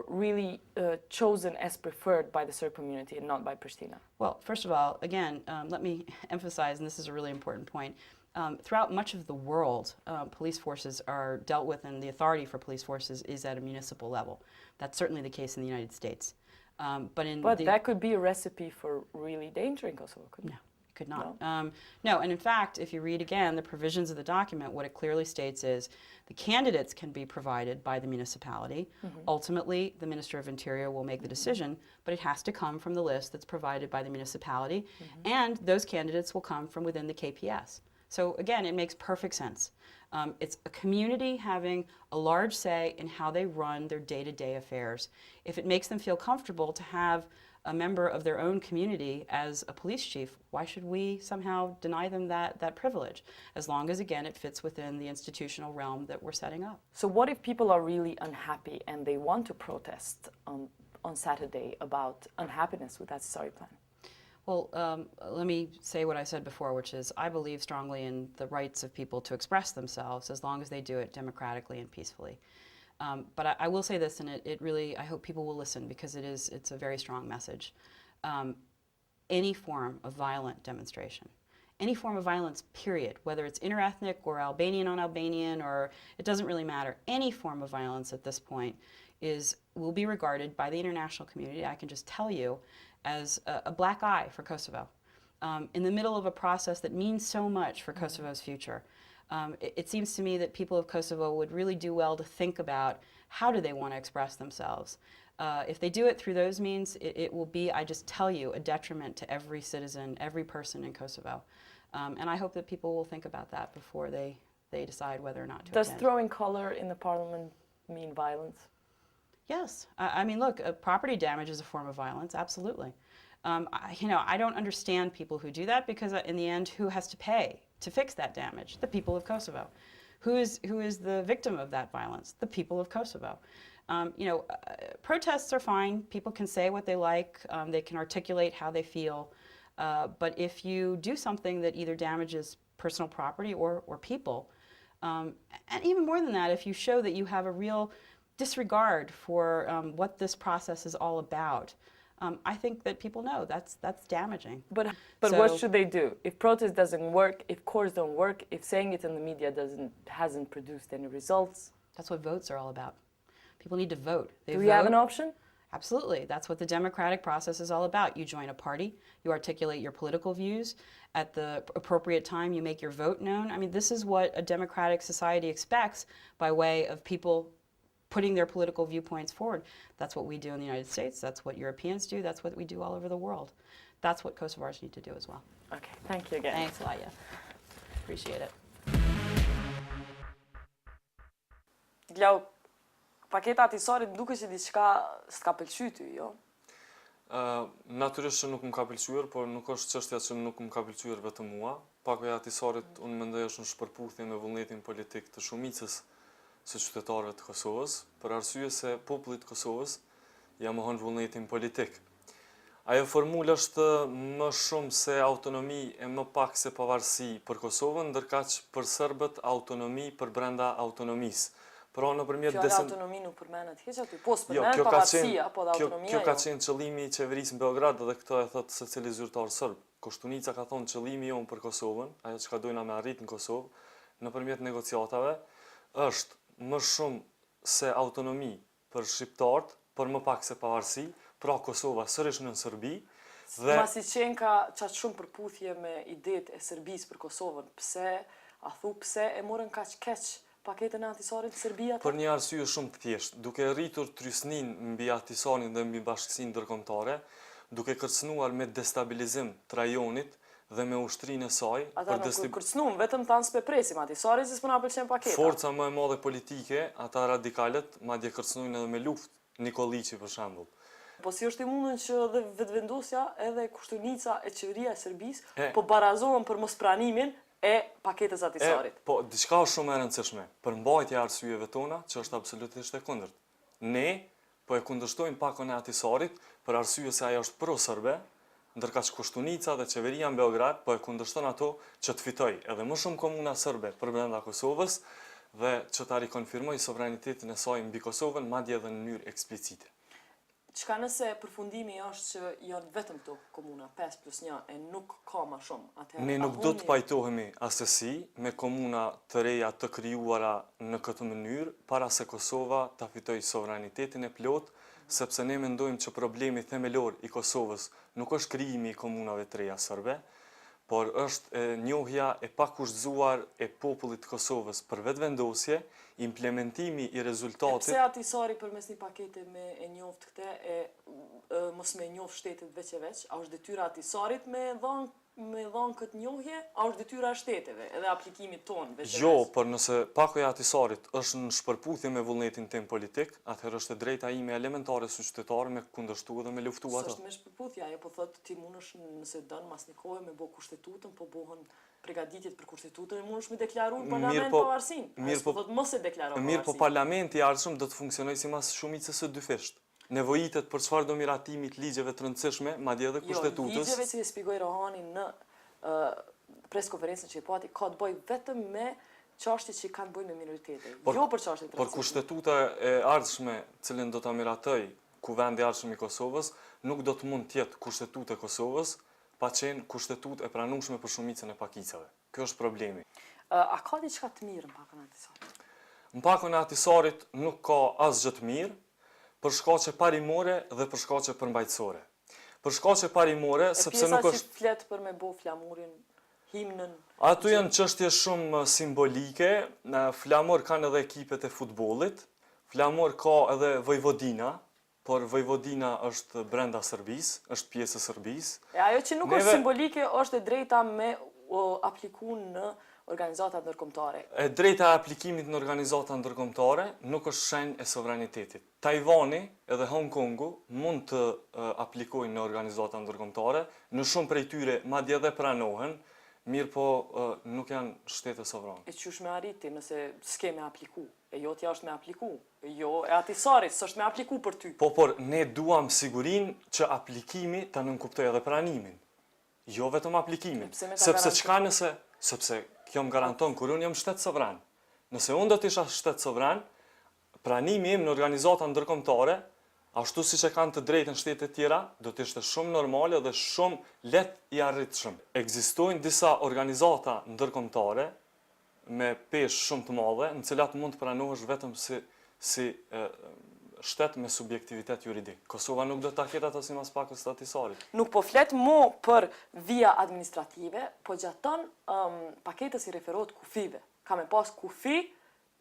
really chosen as preferred by the Serb community and not by Pristina. Well, first of all, again, let me emphasize, and this is a really important point, throughout much of the world, police forces are dealt with, and the authority for police forces is at a municipal level. That's certainly the case in the United States. But that could be a recipe for really danger in Kosovo, couldn't it? No, it could not. No, and in fact, if you read again the provisions of the document, what it clearly states is the candidates can be provided by the municipality. Ultimately, the Minister of Interior will make the decision, but it has to come from the list that's provided by the municipality, and those candidates will come from within the KPS. So again, it makes perfect sense. It's a community having a large say in how they run their day-to-day affairs. If it makes them feel comfortable to have a member of their own community as a police chief, why should we somehow deny them that privilege? As long as, again, it fits within the institutional realm that we're setting up. So what if people are really unhappy and they want to protest on Saturday about unhappiness with that Ahtisarit plan? Well, let me say what I said before, which is I believe strongly in the rights of people to express themselves as long as they do it democratically and peacefully. But I will say this, and it really, I hope people will listen because it's a very strong message. Any form of violent demonstration, any form of violence, period, whether it's interethnic or Albanian on Albanian, or it doesn't really matter, any form of violence at this point will be regarded by the international community, I can just tell you, as a black eye for Kosovo. In the middle of a process that means so much for Kosovo's future. It seems to me that people of Kosovo would really do well to think about how do they want to express themselves. If they do it through those means, it will be, I just tell you, a detriment to every citizen, every person in Kosovo. And I hope that people will think about that before they decide whether or not to Does attend. throwing color in the parliament mean violence? Yes. I mean, look, property damage is a form of violence, absolutely. I don't understand people who do that because in the end, who has to pay to fix that damage? The people of Kosovo. Who is the victim of that violence? The people of Kosovo. Protests are fine. People can say what they like. They can articulate how they feel. But if you do something that either damages personal property or people, and even more than that, if you show that you have a real disregard for what this process is all about, I think that people know that's damaging. But what should they do if protest doesn't work, if courts don't work, if saying it in the media hasn't produced any results? That's what votes are all about. People need to vote. Do we have an option? Absolutely. That's what the democratic process is all about. You join a party, you articulate your political views. At the appropriate time, you make your vote known. I mean, this is what a democratic society expects by way of people putting their political viewpoints forward. That's what we do in the United States. That's what Europeans do. That's what we do all over the world. That's what Kosovars need to do as well. Okay, thank you again. Thanks, Laia. Appreciate it. Glauk, paketa Ahtisarit duke që diçka s'ka pëlqyer ty, jo? Natyrisht që nuk më ka pëlqyer, por nuk është çështja që nuk më ka pëlqyer vetëm mua. Paketa e Ahtisarit unë mendoj është në shpërputhje me vullnetin politik të shumicës së qytetarëve të Kosovës, për arsye se populli i Kosovës ja mohon vullnetin politik. Ajo formulë është më shumë se autonomi e më pak se pavarësi për Kosovën, ndërkaq për serbët autonomi për brenda autonomisë. Pra nëpërmjet autonomi nuk përmenet hiç aty. Po s'përmenet pavarësia, po dhe autonomia. Kjo ka qenë qëllimi i qeverisë në Beograd dhe këtë e thot secili zyrtar serb. Koshtunica ka thonë qëllimi jonë për Kosovën, ajo çka dojna me arrit në Kosovë, nëpërmjet negociatave, është më shumë se autonomi për shqiptarët, për më pak se pavarësi, pra Kosova sërish në Serbi. Dhe masi qenë ka qatë shumë përputhje me idetë e Serbisë për Kosovën, pse e morën kaq keq paketën e Ahtisarit Serbia? Për një arsye shumë të thjeshtë, duke rritur trysnin mbi Ahtisarin dhe mbi bashkësinë ndërkombëtare, duke kërcënuar me destabilizim të rajonit dhe me ushtrinë e saj. Ata nuk kërcënuan, vetëm tanë s'pe presim Ahtisarit se s'po na pëlqen paketa. Forca më e madhe politike, ata radikalet, madje kërcënuan edhe me luftë, Nikoliçi për shembull. Po si është i mundën që dhe vetëvendosja edhe Kushtunica e qeveria e Serbisë po barazohen për mospranimin e paketës Ahtisarit? Po, diçka është shumë e rëndësishme, për mbajtje e arsyeve tona, që është absolutisht e kundërt. Ne po e kundërshtojmë pakon e Ahtisarit për arsye se ajo është pro-serbe, ndërkaq Kushtunica dhe qeveria në Beograd po e kundërshton ato që të fitoj edhe më shumë komuna serbe për brenda Kosovës dhe që ta rikonfirmoj sovranitetin e saj mbi Kosovën, madje edhe në mënyrë eksplicite. Çka nëse përfundimi është që janë vetëm këto komuna 5+1 e nuk ka më shumë? Ne nuk do të pajtohemi asesi me komuna të reja të krijuara në këtë mënyrë para se Kosova ta fitojë sovranitetin e plot, sepse ne mendojmë që problemi themelor i Kosovës nuk është krijimi i komunave të reja serbe, por është njohja e pakushtzuar e popullit të Kosovës për vetëvendosje, implementimi i rezultatit. Pse Ahtisari përmes një pakete me e njoft këtë e mos me njoft shtetet veç e veç? A është detyra Ahtisarit me dhënë këtë njohje? A është detyra shteteve edhe aplikimit tonë veç e veç? Jo, por nëse pakoja Ahtisarit është në shpërputhje me vullnetin tim politik, atëherë është e drejta ime elementare si qytetar me kundërshtu dhe me luftu atë. S'është me shpërputhje, ajo po thotë ti mundesh nëse dën mas një kohë me bë kushtetutën, po bëhen përgatitjet për kushtetutën, mundesh me deklaruar në parlament pavarësinë. Mirë po thotë mos e deklaroj pavarësinë. Mirë po parlamenti i ardhshëm do të funksionojë sipas shumicës së dyfisht. Nevojitet për çfarëdo miratimi të ligjeve të rëndësishme, madje edhe kushtetutës. Jo, ligjeve si e shpjegoi Rohani në preskonferencën që e pati, ka të bëjë vetëm me çështjet që kanë bëjnë me minoritete, jo për çështjet të rëndësishme. Por kushtetuta e ardhshme, cilën do ta miratoj Kuvendi i ardhshëm i Kosovës, nuk do të mund të jetë kushtetutë e Kosovës pa qenë kushtetutë e pranueshme për shumicën e pakicave. Kjo është problemi. A ka diçka të mirë në pakon e Ahtisarit? Në pakon e Ahtisarit nuk ka asgjë të mirë, për shkaqe parimore dhe për shkaqe përmbajtësore. Për shkaqe parimore, sepse nuk është... E pjesa që flet për me bo flamurin, himnën... Ato janë çështje shumë simbolike, flamur kanë edhe ekipet e futbollit, flamur ka edhe Vojvodina, por Vojvodina është brenda Serbisë, është pjesë e Serbisë. E ajo që nuk është simbolike është e drejta me apliku në organizata ndërkombëtare. E drejta e aplikimit në organizata ndërkombëtare nuk është shenjë e sovranitetit. Tajvani edhe Hong Kongu mund të aplikojnë në organizata ndërkombëtare, në shumë prej tyre madje edhe pranohen, mirë po nuk janë shtete sovrane. E qysh me arriti nëse s'ke me apliku? E jo t'ja është me apliku? Jo e Ahtisarit s'është me apliku për ty? Po, por ne duam sigurin që aplikimi ta nënkuptoj edhe pranimin. Jo vetëm aplikimin. Sepse çka nëse... Sepse kjo më garanton kur unë jam shtet sovran. Nëse unë do të isha shtet sovran, pranimi im në organizata ndërkombëtare, ashtu siç e kanë të drejtën shtetet tjera, do të ishte shumë normale dhe shumë lehtë i arritshëm. Ekzistojnë disa organizata ndërkombëtare me peshë shumë të madhe, në cilat mund të pranohesh vetëm si shtet me subjektivitet juridik. Kosova nuk do ta ketë ato sipas pakës së Ahtisarit. Nuk po flet mo për via administrative, po gjaton paketës i referohet kufive. Ka me pas kufi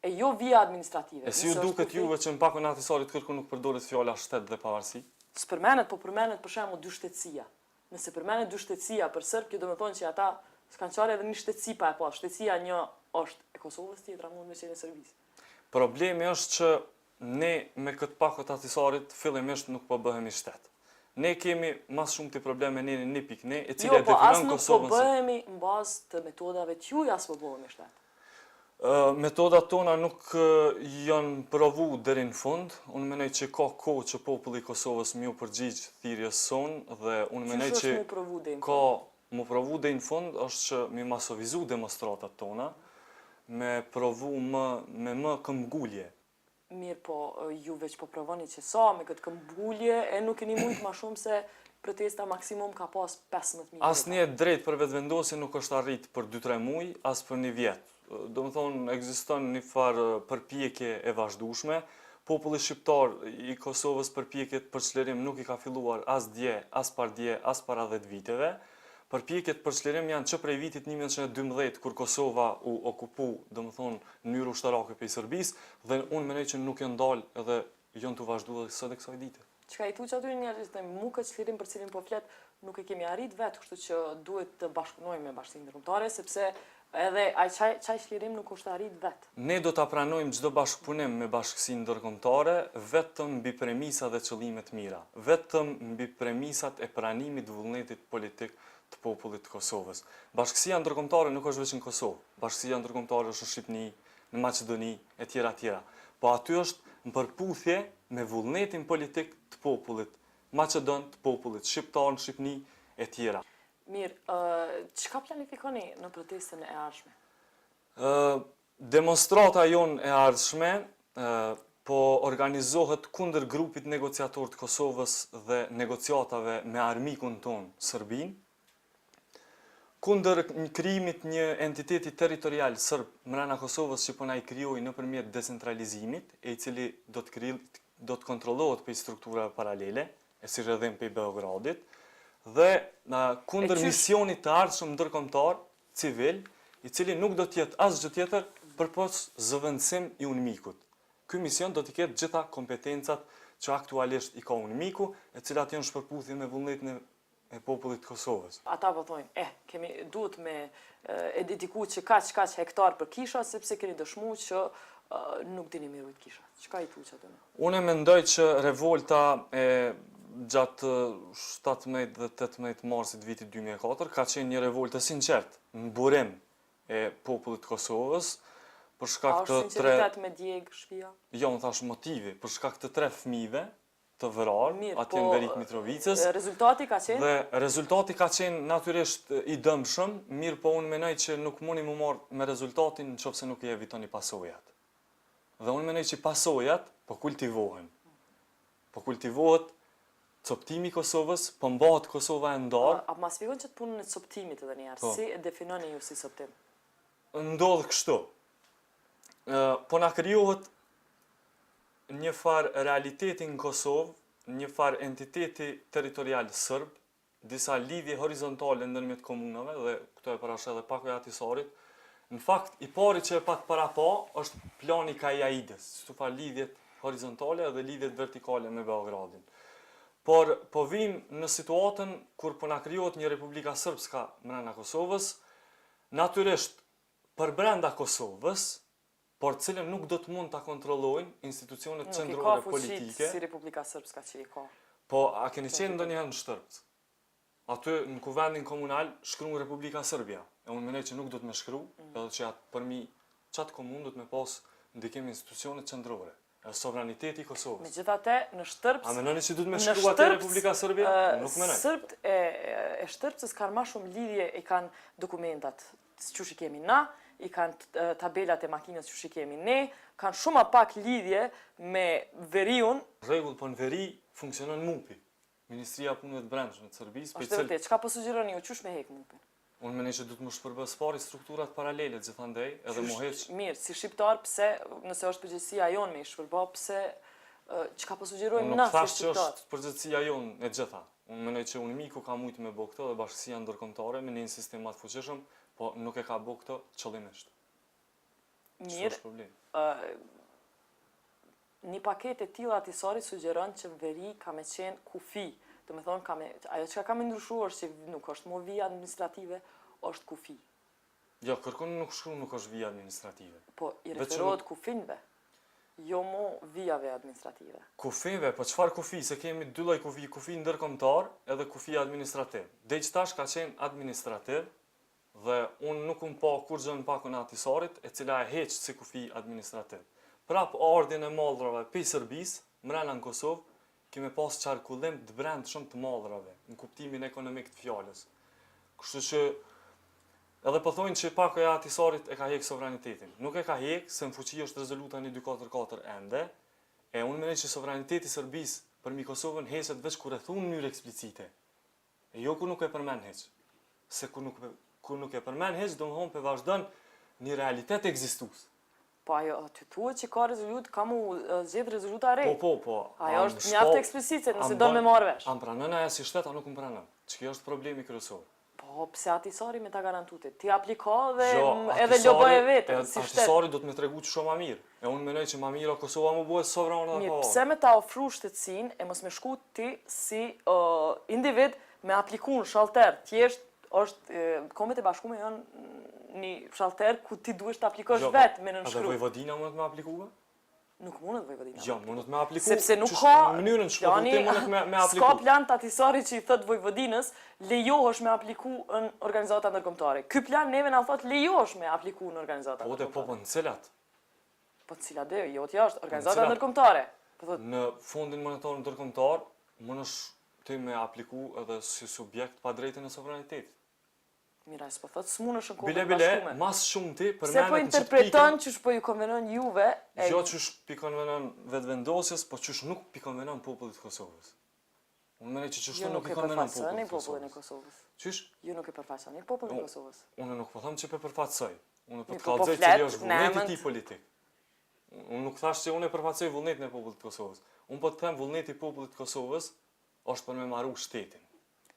e jo via administrative. E si ju duket juve që në pakën e Ahtisarit kërku nuk përdoret fjala shtet dhe pavarësi? S'përmenet, po përmenet për shembull dy shtetësia. Nëse përmenet dy shtetësia për Serb, kjo do të thonë që ata s'kan qarë edhe një shtetësi pa e pas. Shtetësia një është e Kosovës, tjetra mund me qenë e Serbisë. Problemi është që ne me këtë pakë të Ahtisarit fillimisht nuk po bëhemi shtet. Ne kemi mas shumë të probleme ne në 1.1, e cila Jo, po as definon nuk po Kosovën. bëhemi në bazë të metodave që ju as po bëhemi shtet. Metodat tona nuk janë provu deri në fund. Unë mendoj që ka kohë që populli i Kosovës më u përgjigj thirrjes sonë dhe unë mendoj që ka mu provu deri në fund është që mi masovizu demonstratat tona me provu me më këmbgulje. Mirë, po ju veç po provoni që sa me këtë këmbgulje e nuk keni mujt ma shumë se protesta maksimum ka pas 15.000. Asnjë drejt për vetëvendosje nuk është arrit për 2-3 muaj, as për një vjet. Do të thonë, ekziston një farë përpjekje e vazhdueshme. Populli shqiptar i Kosovës përpjekjet për çlirim nuk i ka filluar as dje, as para 10 viteve. Përpjekjet për çlirim janë që prej vitit 1912 kur Kosova u okupu, do të thonë, në mënyrë ushtarake prej Serbisë, dhe unë mendoj që nuk janë dalë edhe janë të vazhduar sot e kësaj dite. Çka i thuç aty njerëzit të mu këtë çlirim për cilin po flet, nuk e kemi arrit vetë, kështu që duhet të bashkëpunojmë me bashkinë ndërkombëtare sepse edhe çaj çlirim nuk është arrit vetë. Ne do ta pranojmë çdo bashkëpunim me bashkësinë ndërkombëtare vetëm mbi premisa dhe qëllime të mira, vetëm mbi premisat e pranimit të vullnetit politik të popullit të Kosovës. Bashkësia ndërkombëtare nuk është vetëm në Kosovë. Bashkësia ndërkombëtare është në Shqipëri, në Maqedoni e tjera. Po aty është në përputhje me vullnetin politik të popullit maqedon, të popullit shqiptar në Shqipëri e tjera. Mirë, çka planifikoni në protestën e ardhshme? Demonstrata jonë e ardhshme po organizohet kundër grupit negociator të Kosovës dhe negociatave me armikun ton, Serbinë, kundër krijimit një entiteti territorial serb brenda Kosovës që po na i krijoi nëpërmjet decentralizimit, e i cili do të kontrollohet prej strukturave paralele, e si rrëdhem prej Beogradit, dhe kundër misionit të ardhshëm ndërkombëtar civil, i cili nuk do të jetë asgjë tjetër përpos zëvendësim i UNMIK-ut. Ky mision do të ketë gjitha kompetencat që aktualisht i ka UNMIK-u, e cilat janë shpërputhje me vullnetin e popullit të Kosovës. Ata po thonë, duhet me e dediku që kaq hektar për kisha, sepse keni dëshmu që nuk dini me rujt kisha. Çka i thuç aty? Unë mendoj që revolta e gjatë 17 dhe 18 marsit vitit 2004 ka qenë një revoltë sinqert, në burim e popullit të Kosovës, për shkak të sinceritet me djeg shtëpia? Jo, më thash motivi, për shkak të 3 fëmijëve të vrarë, atje në Verik Mitrovicës. Rezultati ka qenë? Dhe rezultati ka qenë natyrisht i dëmshëm, mirë po unë mendoj që nuk mundi më marrë me rezultatin nëse nuk i evitoni pasojat. Dhe unë mendoj që pasojat po kultivohen. Po kultivohet coptimi i Kosovës, po mbahet Kosova e ndarë. A ma shpjegon që të punën e coptimit edhe një herë, si e definoni ju si coptim? Ndodh kështu. Po na krijohet një farë realiteti në Kosovë, një farë entiteti territorial sërb, disa lidhje horizontale ndërmjet komunave, dhe këto e parasha edhe pak e Ahtisarit. Në fakt, i pari që e pat para është plani Kajaides, që farë lidhjet horizontale dhe lidhjet vertikale me Beogradin. Por po vim në situatën kur po na krijohet një Republika Srpska brenda Kosovës, natyrisht për brenda Kosovës, por cilën nuk do të mund ta kontrollojnë institucionet qendrore politike. Nuk i ka fuqi si Republika Srpska që i ka. Po, a keni qenë ndonjëherë në Shtërpc? Aty në kuvendin komunal shkruan Republika Serbia. E unë mendoj që nuk do të më shkruaj, edhe që përmi çat komunë do të më pas ndikim institucionet qendrore. Sovraniteti i Kosovës. Megjithatë, në Shtërpc... A mendoni se duhet më shkruaj atë Republika Serbia? Nuk mendoj. Sërbt e Shtërpcës kanë më shumë lidhje, i kanë dokumentat që kemi na, i kanë tabelat e makinës që kemi ne, kanë shumë pak lidhje me veriun. Rregull, po në veri funksionon MUP-i, Ministria e Punëve të Brendshme të Serbisë. Është vërtet, çka po sugjeroni ju, çush me hek MUP-in? Unë mendoj që duhet më shpërbës pari strukturat paralele gjithandej, edhe më heq. Mirë, si shqiptar, pse nëse është përgjegjësia jonë me i shpërba, pse Çka po sugjerojmë Unë na nuk si thash që shqiptar? është përgjithësia jonë e gjitha. Unë mendoj që UNMIK-u ka mujtë me bëu këtë dhe bashkësia ndërkombëtare me një sistem më të fuqishëm, po nuk e ka bëu këtë qëllimisht. Mirë, Ç'është problemi? një paketë e tillë Ahtisarit sugjeron që veri ka me qenë kufi. Do me thonë, ajo që ka me ndryshuar është që nuk është mo vija administrative, është kufi. Jo, kërkon nuk është vija administrative. Po, i referohet kufinve, jo mo vijave administrative. Kufive, po çfarë kufi? Se kemi dy lloj kufi, kufi ndërkombëtar edhe kufi administrativ. Dej tash ka qenë administrativ dhe unë nuk pa kur gjë në pakun e Ahtisarit, e cila e heq si kufi administrativ. Prap ardhin e mallrave pe Serbisë, mrena në Kosovë, kemi pas qarkullim të brendshëm të mallrave, në kuptimin ekonomik të fjalës. Kështu që edhe po thonë që paka e Ahtisarit e ka hek sovranitetin. Nuk e ka hek, se në fuqi është rezoluta 1244 ende, e unë mendoj që sovraniteti i Serbisë përmi Kosovën heqet veç kur e thunë në mënyrë eksplicite. E jo kur nuk e përmend hiç. Se kur nuk e përmend hiç, domthon pe vazhdon një realitet ekzistues. Po ajo, ty thuhet që ka rezolut, ka mu zgjedh rezoluta re. Po. Ajo është mjaft eksplicite, nëse do me marrë vesh. Am pranon ajo si shtet, a nuk më pranon. Që kjo është problemi kryesor. Po, pse Ahtisari me ta garantute? Ti apliko dhe Jo, edhe loboj e vetë, si shtet. Ahtisari do të më tregu që shumë më mirë. E unë mendoj që më mirë Kosova më bëhet sovrane dhe Mirë, pavarur. pse me ta ofru shtetësinë e mos me shku ti si individ me apliku në shalter, thjesht është Kombet e Bashkuara janë një shalter ku ti duhesh të aplikosh vetë me nënshkru. Edhe Vojvodina mundet me aplikuar? Nuk mundet Vojvodina. Jo, mundet me aplikuar. Sepse nuk ka në mënyrën shkopulltim mundet me aplikuar. S'ka plan të Ahtisarit që i thot Vojvodinës lejohesh me apliku në organizata ndërkombëtare. Ky plan neve na thot lejohesh me apliku në organizata ndërkombëtare. Po në cilat? Po në cilat dhe, jo t'ja është organizata ndërkombëtare. Në Fondin Monetar Ndërkombëtar mundesh ti me apliku edhe si subjekt pa drejtën e sovranitetit. Mira, s'po thot s'munësh në Kombet e Bile, Bashkuara. mas shumë ti përmendet Se po interpreton që po ju konvenon juve. Jo që pi konvenon vetëvendosjes, po që nuk pi konvenon popullit të Kosovës. Unë mendoj që çështë nuk pi konvenon popullit e Kosovës. Qysh? Ju nuk e përfaqësoni popullin e Kosovës. Unë nuk po them që pe përfaqësoj. Unë po të Po kallëzoj flet, që është vullneti i nemënd. tij politik. Unë nuk thash se unë e përfaqësoj vullnetin e popullit të Kosovës. Unë po të them vullneti i popullit të Kosovës është për me marru shtetin.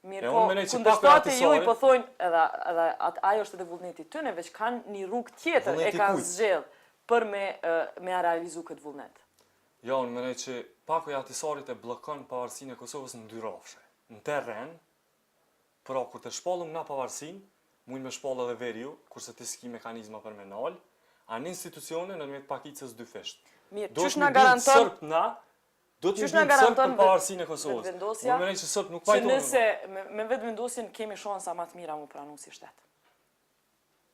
Mirë, po, kundërshtat e ju i po thojnë, edhe ajo është edhe vullneti tyne, veç kanë një rrugë tjetër e kanë zgjedh për me realizu këtë vullnet. Jo, unë mendoj që paku i Ahtisarit e bllokon pavarësinë e Kosovës në dy rrafshe. Në terren, pra kur të shpallum na pavarësinë, mund me shpallë edhe veriu, kurse ti s'ki mekanizma për me nal, anë institucione nënmet pakicës dy fesht. Mirë, çish na garanton do të bëjmë sërp për pavarësinë e Kosovës. Unë mendoj që sërp nuk pajtohen. Që nëse me vetëvendosjen kemi shansa më të mira mu pranu si shtet.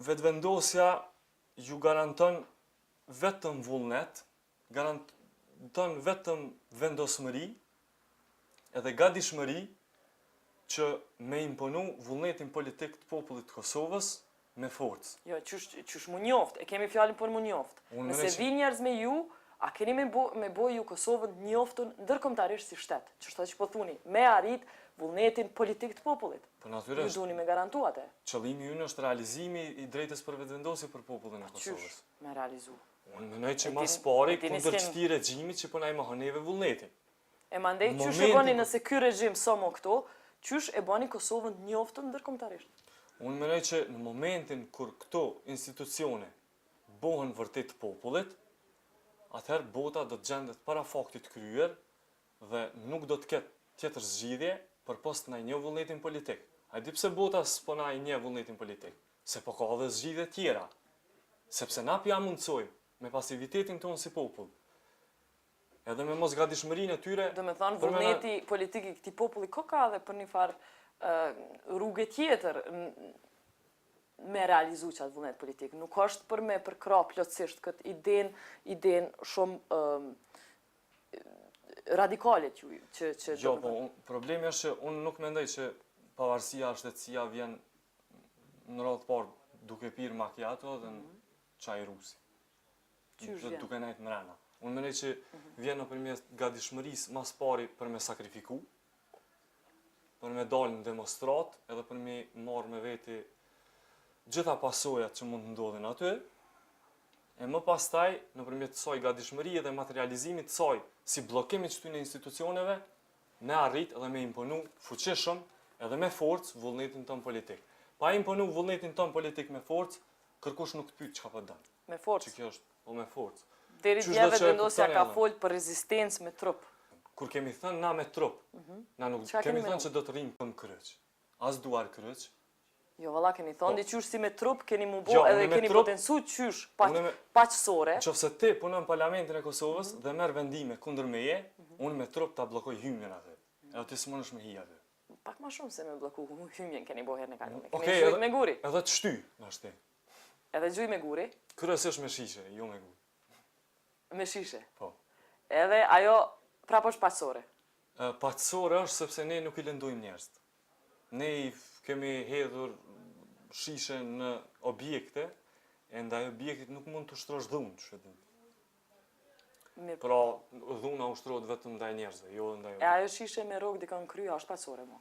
Vetëvendosja ju garanton vetëm vullnet, garanton vetëm vendosmëri edhe gatishmëri që me imponu vullnetin politik të popullit të Kosovës me forcë. Jo, qysh mu njoft, e kemi fjalin për mu njoft. Nëse vi njerëz me ju, a keni me bo ju Kosovën njoftën ndërkombëtarisht si shtet, që po thuni, me arrit vullnetin politik të popullit. Po natyrisht. Ju duni me garantu atë. Qëllimi ynë është realizimi i drejtës për vetëvendosje për popullin e Kosovës. Qysh me realizu? Unë mendoj që mas pari kundër këtij regjimit që po na i mohon neve vullnetin. E mandej qysh e bani nëse ky regjim somo këto, qysh e bani Kosovën njoftën ndërkombëtarisht? Unë mendoj që në momentin kur këto institucione bohen vërtet popullit, atëherë bota do të gjendet para faktit kryer dhe nuk do të ketë tjetër zgjidhje përpos të na një vullnetin politik. A di pse bota s'po na një vullnetin politik? Se po ka edhe zgjidhje tjera. Sepse na pja mundsojmë me pasivitetin tonë si popull. Edhe me mos gatishmërinë e tyre. Do me thonë vullneti politik i këtij populli ka edhe për një farë rrugë tjetër me realizu qatë vullnet politik. Nuk është për me përkra plotësisht këtë iden shumë radikalit ju. Jo, po, problemi është që unë nuk mendoj që pavarësia, shtetësia vjen në radhë parë duke pirë macchiato dhe në çaj rusi. Duke nejtë mrena. Unë mendoj që vjen nëpërmjet gatishmërisë mas pari për me sakrifiku, për me dalë në demonstrat, edhe për me marrë me veti gjitha pasojat që mund të ndodhin aty, e më pastaj, nëpërmjet kësaj gatishmërie dhe materializimit të saj, si bllokim i këtyre institucioneve, me arrit edhe me imponu fuqishëm edhe me forcë vullnetin tonë politik. Pa imponu vullnetin tonë politik me forcë, kërkush nuk të pyet çka po dën. Me forcë. Që kjo është, po me forcë. Deri djeve vendosja ka folë për rezistencë me trup. Kur kemi thënë na me trup, na nuk kemi thënë që do të rrim këm kryq. As duar kryq. Jo, valla, keni thonë qysh si me trup, keni mu bo edhe keni potencu qysh paqësore. Qofse ti punon në Parlamentin e Kosovës dhe merr vendime kundër meje, unë me trup ta bllokoj hymjen aty. Edhe ti s'mundesh me hi aty. Pak më shumë se me bloku hymjen keni bo herë në kalume. Keni gjujt me guri. Edhe të shty, ashtu. Edhe gjujt me guri. Kryesisht me shishe, jo me guri. Me shishe? Po. Edhe ajo prapë është paqësore? Paqësore është sepse ne nuk i lëndojmë njerëz. Ne i kemi hedhur shishe në objekte, e ndaj objektit nuk mund të ushtrosh dhunë, çfarë? Pra, dhuna ushtrohet vetëm ndaj njerëzve, jo ndaj objekteve. E ajo shishe me rrogë dikon kryja është paqësore mo?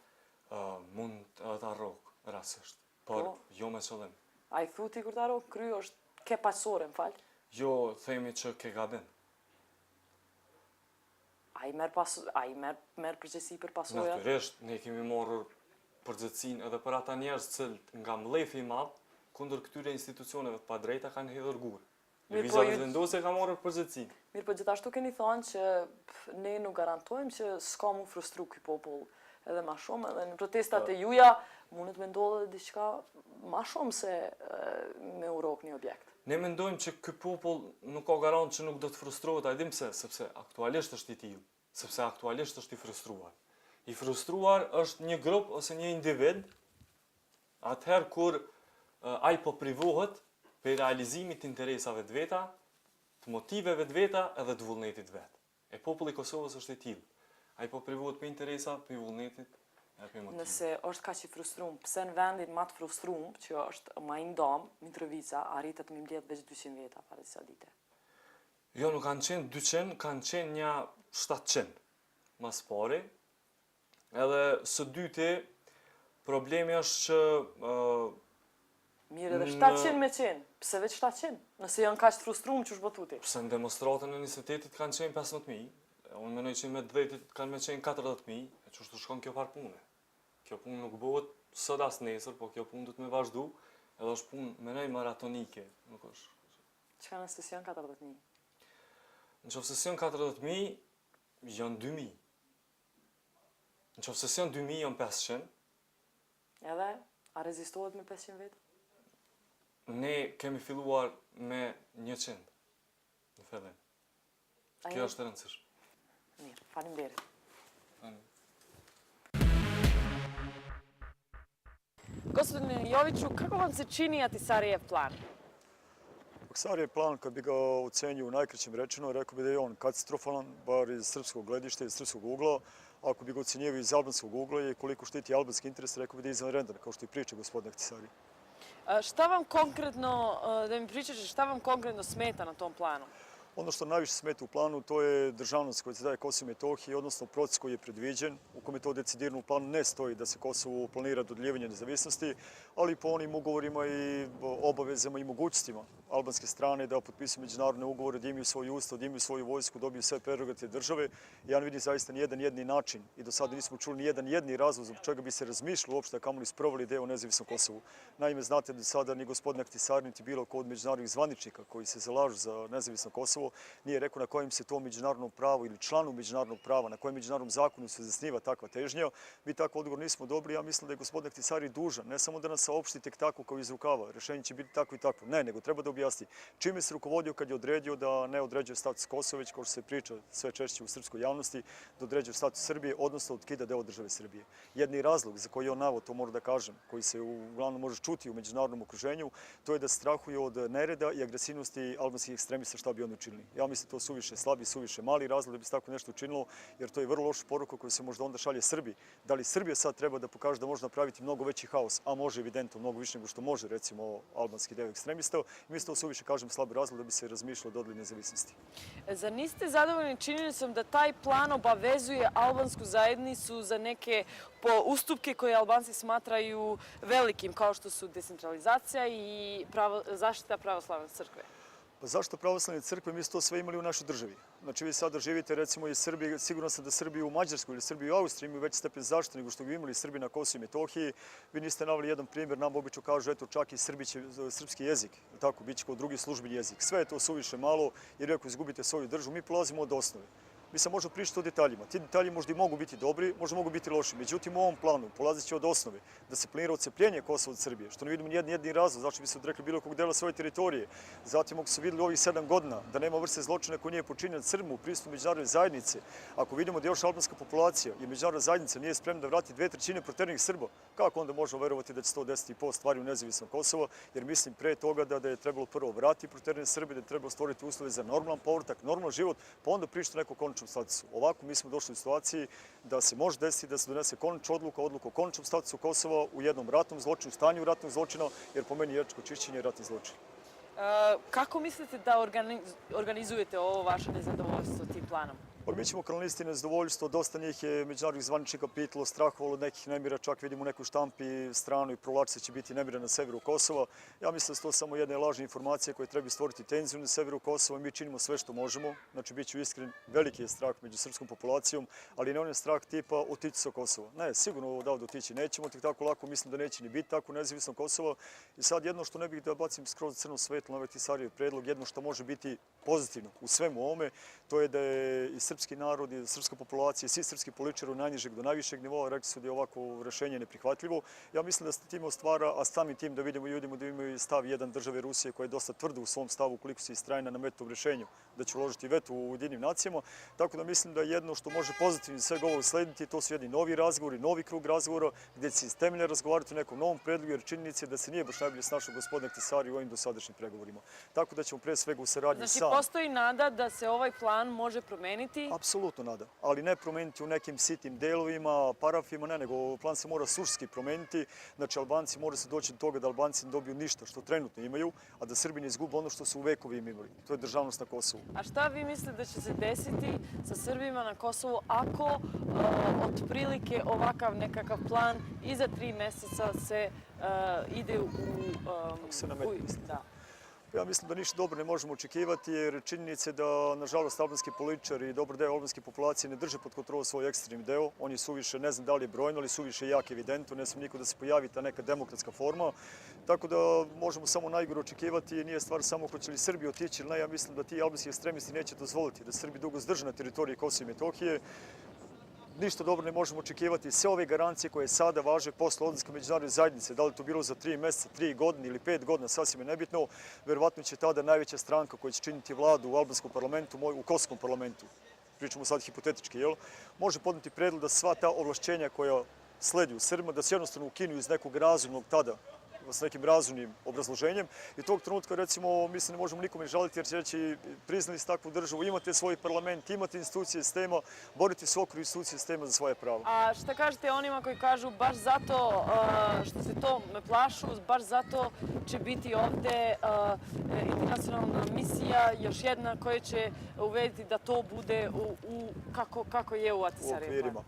Mund edhe ta rrogë, rastësisht, por jo me qëllim. A i thuti kur ta rrogë kryja është ke paqësore, m'fal? Jo, themi që ke gabim. A i merr përgjegjësi për pasojat? Natyrisht, ne kemi marrur përgjegjësinë edhe për ata njerëz cilët nga mlefi i madh kundër këtyre institucioneve të padrejta kanë hedhur gur. Lëvizja vendosje ka marrur përgjegjësinë. Mirë, po gjithashtu keni thënë që ne nuk garantojmë që s'ka mu frustru ky popull edhe ma shumë, edhe në protestat e juja mundet me ndodhe diçka ma shumë se me urok një objekt. Ne mendojmë që ky popull nuk ka garant që nuk do të frustrohet, a e dim pse? Sepse aktualisht është i tillë, sepse aktualisht është i frustruar. I frustruar është një grup ose një individ, atëherë kur ai po privohet për realizimit të interesave të veta, të motiveve të veta edhe të vullnetit vet. E populli i Kosovës është i tillë. Ai po privohet për interesa, për vullnetit, e për motive. Nëse është kaq i frustruar, pse në vendin më të frustruar, që është më i ndam, Mitrovica arritet me mbledh veç 200 veta para disa dite? Jo, nuk kanë qenë 200, kanë qenë një 700. Mas pari. Edhe së dyti, problemi është që... Mirë, edhe 700 me qenë. Pse veç 700? Nëse janë kaq të frustruar, ç'u bothuti? Pse në demonstratën e 20-it kanë qenë 15.000. Unë menoj që me 10-it kanë me qenë 40.000. E ç'është shkon kjo farë pune. Kjo punë nuk bëhet sot as nesër, po kjo punë duhet me vazhdu. Edhe është punë, menoj, maratonike. Nuk është. Çka nëse janë 40.000? Nëse janë 40.000, janë 2.000. Nëse janë 2.000, janë 500. Edhe, a rezistohet me 500 vetë? Ne kemi filluar me 100 në fillim. Kjo është e rëndësishme. Mirë, faleminderit. Gospodine Joviću, kako vam se čini Ahtisarijev plan? Ahtisarijev plan, kad bi ga ocenio u najkraćem rečeno, rekao bi da je on katastrofalan, bar iz srpskog gledišta, iz srpskog ugla. Ako bi ga ocenjivao iz albanskog ugla i koliko štiti albanski interes, rekao bi da je izvanredan, kao što i priča gospodin Ahtisari. Šta vam konkretno, da mi pričate, šta vam konkretno smeta na tom planu? Ono što najviše smeta u planu, to je državnost koja se daje Kosovo i Metohiji, odnosno proces koji je predviđen, u kome to decidirano u planu ne stoji da se Kosovu planira dodjeljivanje nezavisnosti, ali po onim ugovorima i obavezama i mogućnostima albanske strane da potpisuju međunarodne ugovore, da imaju svoj ustav, da imaju svoju vojsku, dobiju sve prerogative države. Ja ne vidim zaista ni jedan jedini način i do sada nismo čuli ni jedan jedini razlog zbog čega bi se razmišljalo uopšte, a kamoli sproveli ideju o nezavisnom Kosovu. Naime, znate da sada ni gospodin Ahtisarit niti bilo ko od međunarodnih zvaničnika koji se zalažu za nezavisno Kosovo nije rekao na kojem se to međunarodnom pravu ili članu međunarodnog prava, na kojem međunarodnom zakonu se zasniva takva težnja. Mi tako odgovor nismo dobili. Ja mislim da je gospodin Ahtisarit dužan, ne samo da nas saopšti tek tako kao iz rukava, rješenje će biti tako i tako. Ne, nego treba da objasni čime se rukovodio kad je odredio da ne određuje status Kosova, već kao što se priča sve češće u srpskoj javnosti, da određuje status Srbije, odnosno odkida deo države Srbije. Jedni razlog za koji on navod, to moram da kažem, koji se uglavnom može čuti u međunarodnom okruženju, to je da strahuje od nereda i agresivnosti albanskih ekstremista šta bi oni učinili. Ja mislim to suviše slabi, suviše mali razlog da bi se tako nešto učinilo, jer to je vrlo loša poruka koju se možda onda šalje Srbiji. Da li Srbija sad treba da pokaže da može napraviti mnogo veći haos, a može evidentno mnogo više nego što može recimo albanski deo ekstremista, mislim to suviše, kažem, slabi razlog da bi se razmišljalo o dodjeli nezavisnosti. Zar niste zadovoljni činjenicom da taj plan obavezuje albansku zajednicu za neke ustupke koje Albanci smatraju velikim, kao što su decentralizacija i zaštita pravoslavne crkve? Pa Zašto pravoslavne crkve? Mi smo to sve imali u našoj državi. Znači vi sada živite recimo iz Srbije, sigurno sam da Srbi u Mađarskoj ili Srbi u Austriji imaju veći stepen zaštite nego što bi imali Srbi na Kosovu i Metohiji. Vi niste naveli jedan primjer, nam obično kažu eto čak i srpski jezik, tako, bit će kao drugi službeni jezik. Sve je to suviše malo jer ako izgubite svoju državu, mi polazimo od osnove. Mi se možemo pričati o detaljima. Ti detalji možda i mogu biti dobri, možda mogu biti loši. Međutim, u ovom planu polazeći od osnove da se planira odcepljenje Kosova od Srbije, što ne vidimo nijedni razlog, znači bi se odrekli bilo kog dela svoje teritorije. Zatim, ako su vidjeli ovih 7 godina da nema vrste zločina koji nije počinjen Srbima u pristupu međunarodne zajednice, ako vidimo da još albanska populacija i međunarodna zajednica nije spremna da vrati 2/3 proteranih Srba, kako onda možemo verovati da će to desiti po stvari u nezavisnom Kosovo? Jer mislim pre toga da je trebalo prvo vratiti proterane Srbe, da je trebalo stvoriti uslove za normalan povratak, normalan život, pa onda pričati o nekom konačnom statusu. Ovako mi smo došli u situaciji da se može desiti da se donese konačna odluka o konačnom statusu Kosova u jednom ratnom zločinu, stanju ratnog zločina, jer po meni etničko čišćenje je ratni zločin. Kako mislite da organizujete ovo vaše nezadovoljstvo tim planom? Mi ćemo kanalisti nezadovoljstvo, dosta njih je međunarodnih zvaničnika pitalo, strahovalo od nekih nemira, čak vidimo u nekoj štampi stranu i provlačice će biti nemira na severu Kosova. Ja mislim da su to samo jedne lažne informacije koje treba stvoriti tenziju na severu Kosova. Mi činimo sve što možemo, znači bit ću iskren, veliki je strah među srpskom populacijom, ali ne on je strah tipa otići sa Kosova. Ne, sigurno odavde otići nećemo, tek tako lako mislim da neće ni biti tako nezavisno Kosovo. I sad jedno što ne bih da bacim skroz crno svetlo na ovaj Ahtisarijev predlog, jedno što može biti pozitivno u svemu ovome, to je da je i srpski narod i srpska populacija, svi srpski političari od najnižeg do najvišeg nivoa rekli su da je ovako rešenje neprihvatljivo. Ja mislim da se time ostvara, a samim tim da vidimo ljudima da imaju stav jedan države Rusije koja je dosta tvrda u svom stavu ukoliko se istraje na nametnom rešenju da će uložiti veto u Ujedinjenim nacijama. Tako da mislim da jedno što može pozitivno svega ovo slediti, to su jedni novi razgovori, novi krug razgovora gdje će se temeljno razgovarati o nekom novom predlogu, jer činjenica je da se nije baš najbolje snašao gospodin Ahtisari u ovim dosadašnjim pregovorima. Tako da ćemo pre svega u saradnji sa... Znači, postoji nada da se ovaj plan može promeniti? Apsolutno nada, ali ne promeniti u nekim sitnim delovima, parafima, ne, nego plan se mora suštinski promeniti. Znači, Albanci mora se doći do toga da Albanci ne dobiju ništa što trenutno imaju, a da Srbi ne izgube ono što su u vekovima imali. To je državnost na Kosovu. A šta vi mislite da će se desiti sa Srbima na Kosovu ako otprilike ovakav nekakav plan i za 3 mjeseca se ide u... Kako se nametne, mislim. Ja mislim da ništa dobro ne možemo očekivati jer činjenica je da, nažalost, albanski političari i dobar deo albanske populacije ne drže pod kontrolu svoj ekstremni deo. On je suviše, ne znam da li je brojno, ali suviše jak evidentno. Ne smije niko da se pojavi ta neka demokratska forma. Tako da možemo samo najgore očekivati. Nije stvar samo hoće li Srbi otići ili ne. Ja mislim da ti albanski ekstremisti neće dozvoliti da Srbi dugo zdrže na teritoriji Kosova i Metohije. Ništa dobro ne možemo očekivati. Sve ove garancije koje sada važe posle odlaska međunarodne zajednice, da li to bilo za 3 mjeseca, 3 godine ili 5 godina, sasvim je nebitno, verovatno će tada najveća stranka koja će činiti vladu u albanskom parlamentu, u kosovskom parlamentu, pričamo sad hipotetički, može podneti predlog da sva ta ovlašćenja koja sledi u Srbima, da se jednostavno ukinu iz nekog razumnog tada, s nekim razumnim obrazloženjem. I tog trenutka, recimo, mi se ne možemo nikome žaliti jer će reći priznali ste takvu državu, imate svoj parlament, imate institucije sistema, borite se okru institucije sistema za svoje pravo. A šta kažete onima koji kažu baš zato što se to me plašu, baš zato će biti ovde internacionalna misija, još jedna koja će uvediti da to bude kako je u Ahtisarijevu?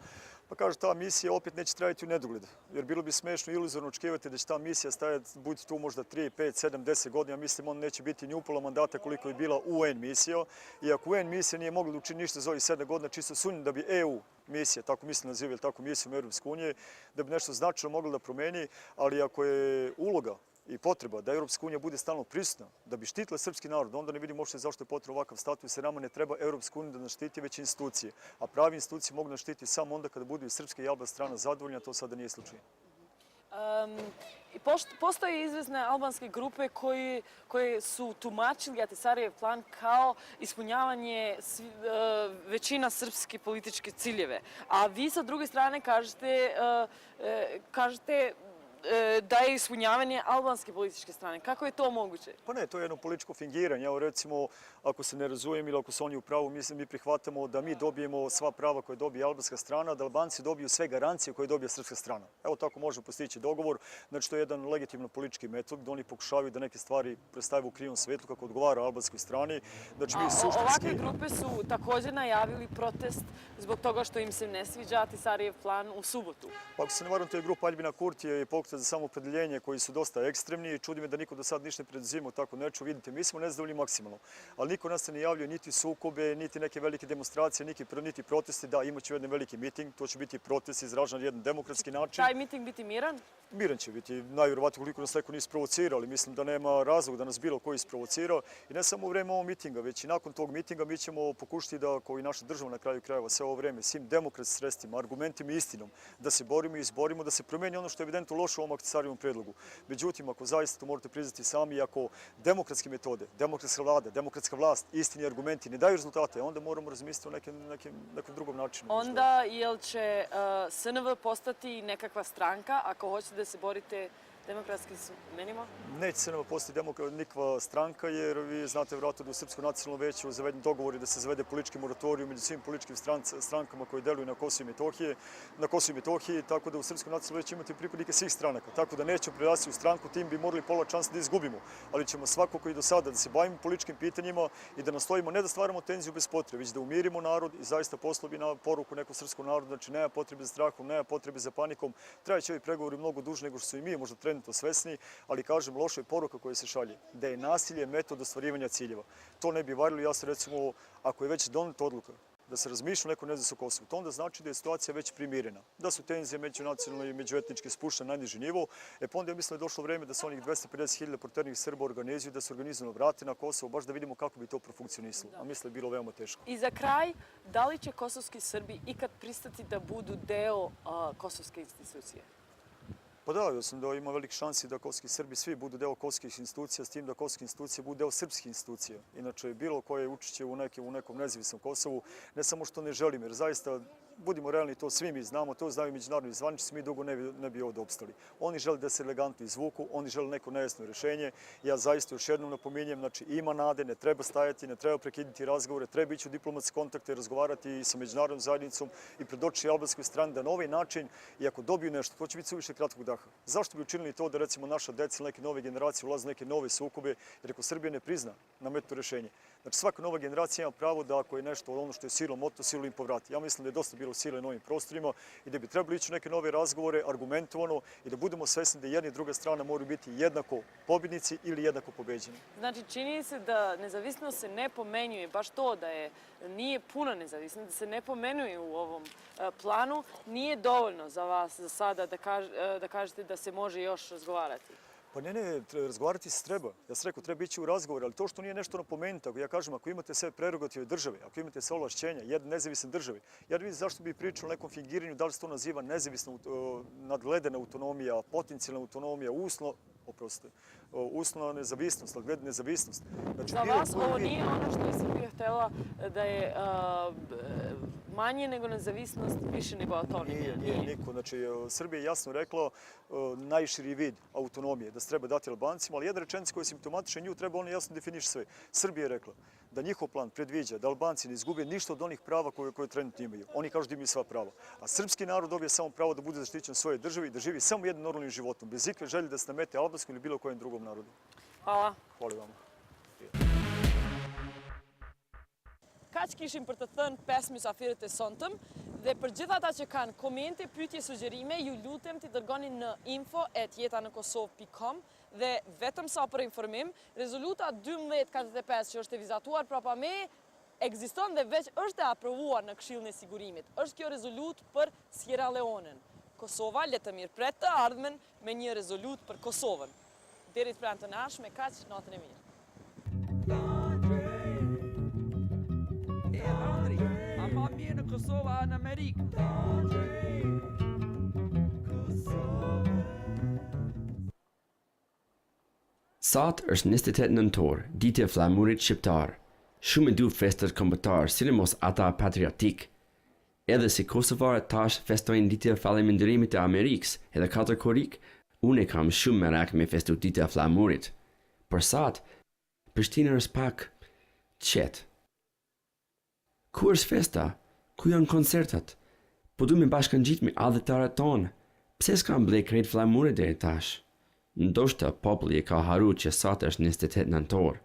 Pa kaže, ta misija opet neće trajati u nedogled, jer bilo bi smešno i iluzorno očekivati da će ta misija stajati, biti tu možda 3, 5, 7, 10 godina. Mislim, on neće biti ni upola mandata koliko je bila UN misija. I ako UN misija nije mogla da učini ništa za ovih 7 godina, čisto sumnjam da bi EU misija, tako mislim naziva, ili tako misijom Europske unije, da bi nešto značajno mogla da promeni, ali ako je uloga i potreba da Europska unija bude stalno prisutna, da bi štitila srpski narod, onda ne vidimo uopšte zašto je potrebno ovakav status, jer nama ne treba Europska unija da nas štiti, već institucije. A pravi institucije mogu nas štiti samo onda kada budu i srpska i albanska strana zadovoljna, to sada nije slučaj. Postoje izvesne albanske grupe koje su tumačili Ahtisarijev plan kao ispunjavanje većina srpske političke ciljeve. A vi sa druge strane kažete da je ispunjavanje albanske političke strane. Kako je to moguće? Pa ne, to je jedno političko fingiranje. Evo recimo, ako se ne razumijem ili ako su oni u pravu, mi prihvatamo da mi dobijemo sva prava koje dobije albanska strana, da Albanci dobiju sve garancije koje dobije srpska strana. Evo tako možemo postići dogovor. Znači, to je jedan legitimno politički metod gdje oni pokušavaju da neke stvari predstave u krivom svetlu kako odgovara albanskoj strani. Ovakve grupe su također najavili protest zbog toga što im se ne sviđa Ahtisarijev plan u subotu. Pa ako se ne varam, to je grupa Aljbina Kurtija i akta za samoopredeljenje koji su dosta ekstremni i čudi me da niko do sad ništa ne preduzimao tako neču. Vidite, mi smo nezadovoljni maksimalno, ali niko nas se ne javljaju niti sukobe, niti neke velike demonstracije, niti protesti. Da, imaće jedan veliki miting, to će biti protest izražen na jedan demokratski način. Taj miting biti miran? Miran će biti, najvjerovatnije koliko nas neko nije isprovocirao, ali mislim da nema razloga da nas bilo koji isprovocira. I ne samo u vreme ovog mitinga, već i nakon tog mitinga mi ćemo pokušati da, kao i naša država na kraju krajeva, sve ovo vreme, svim demokratskim sredstvima, argumentima i istinom, da se borimo i izborimo, da se promeni ono što je evidentno loše u ovom Ahtisarijevom predlogu. Međutim, ako zaista to morate priznati sami, ako demokratske metode, demokratska vlada, demokratska vlast, istini i argumenti ne daju rezultate, onda moramo razmisliti o nekom drugom načinu. Onda, jel će SNV postati nekakva stranka ako hoćete da se borite demokratskim menima? Neće se nama postati nikakva stranka, jer vi znate vjerojatno da u Srpskom nacionalnom veću zaveden dogovor je da se zavede politički moratorijum među svim političkim strankama koje deluju na Kosovu i Metohiji, tako da u Srpskom nacionalnom veću imate pripadnike svih stranaka. Tako da nećemo prerasti u stranku, tim bi morali pola šanse da izgubimo. Ali ćemo svakako i do sada da se bavimo političkim pitanjima i da nastojimo ne da stvaramo tenziju bez potrebe, već da umirimo narod i zaista poslali na poruku nekom srpskom narodu. Znači, nema potrebe za strahom, nema potrebe za panikom. Trajaće ovi pregovori mnogo duže nego što su i mi možda trenutno svesni, ali kažem, loša je poruka koja se šalje, da je nasilje metod ostvarivanja ciljeva. To ne bi varilo, ja se recimo, ako je već doneta odluka da se razmišlja o nekom nezavisnom Kosovu, to onda znači da je situacija već primirena, da su tenzije međunacionalne i međuetničke spuštene na najniži nivo. Pa onda ja mislim da je došlo vreme da se onih 250.000 proteranih Srba organizuju, da se organizovano vrate na Kosovo, baš da vidimo kako bi to profunkcionisalo. A mislim da je bilo veoma teško. I za kraj, da li će kosovski Srbi ikad pristati da budu deo kosovske institucije? Pa da, ja sam da ima velike šansi da kosovski Srbi svi budu deo kosovskih institucija, s tim da kosovske institucije budu deo srpskih institucija. Inače, bilo koje učešće u nekom nezavisnom Kosovu, ne samo što ne želim, jer zaista, budimo realni, to svi mi znamo, to znaju međunarodni zvaničnici, mi dugo ne bi ovdje opstali. Oni žele da se elegantno izvuku, oni žele neko nejasno rješenje. Ja zaista još jednom napominjem, znači ima nade, ne treba stajati, ne treba prekiditi razgovore, treba ići u diplomatske kontakte, razgovarati sa međunarodnom zajednicom i predočiti albanskoj strani da na ovaj način, i ako dobiju nešto, to će biti suviše kratkog daha. Zašto bi učinili to da recimo naša deca, neke nove generacije ulaze u neke nove sukobe, jer ako Srbija ne prizna nametno rješenje. Znači svaka nova generacija ima pravo da ako je nešto ono što je silom moto, silom im povrati. Ja mislim da je dosta bilo sile na ovim prostorima i da bi trebali ići u neke nove razgovore, argumentovano i da budemo svesni da jedna i druga strana moraju biti jednako pobjednici ili jednako pobeđeni. Znači čini se da nezavisnost se ne pomenjuje, baš to da nije puna nezavisnost, da se ne pomenjuje u ovom planu, nije dovoljno za vas za sada da kažete da se može još razgovarati. Pa ne, razgovarati se treba. Ja sam rekao, treba ići u razgovor, ali to što nije nešto napomenuto, ja kažem, ako imate sve prerogative države, ako imate sve ovlašćenja, jedne nezavisne države, ja ne vidim zašto bi pričao o nekom fingiranju, da li se to naziva nezavisna, nadgledana autonomija, potencijalna autonomija, uslovna nezavisnost, nadgledana nezavisnost. Za vas ovo nije ono što je Srbija htjela da je manje nego nezavisnost, više nego autonomija. Nije niko. Znači, Srbija je jasno rekla najširi vid autonomije, da se treba dati Albancima, ali jedna rečenica koja je simptomatična, nju treba ono jasno definiši sve. Srbija je rekla da njihov plan predviđa da Albanci ne izgube ništa od onih prava koje trenutno imaju. Oni kažu da imaju sva prava. A srpski narod dobije samo pravo da bude zaštićen svoje državi i da živi samo jednim normalnim životom, bez ikve želje da se namete albanskom ili bilo kojem drugom narodu. Hvala. Hvala vama. Kaq kishim për të thënë 5 mysafirët e sonte dhe për gjithë ata që kanë komente, pyetje, sugjerime, ju lutem t'i dërgoni në info@jetanekosov.com dhe vetëm sa për informim, rezoluta 1245 që është e vizatuar prapa me ekziston dhe veç është e aprovuar në Këshillin e Sigurimit. Është kjo rezolut për Sierra Leonen. Kosova le të mirëpret të ardhmen me një rezolut për Kosovën. Deri të pranë të nashme, kaq, natën e mirë. Ama mirë në Kosova në Amerikë. Sot është 28 nëntor, ditë e flamurit shqiptar. Shumë du festat kombëtar, sidomos ata patriotik. Edhe si kosovarët tash festojnë ditë e falënderimit të Amerikës edhe katërkorik, unë kam shumë merak me festu ditë e flamurit. Për sot, Prishtina është pak qetë. Ku është festa? Ku janë koncertat? Po du me bashkangjit me adhetarët tonë. Pse s'kam ble krejt flamurit deri tash? Ndoshta populli e ka haru që sot është 28 nëntor.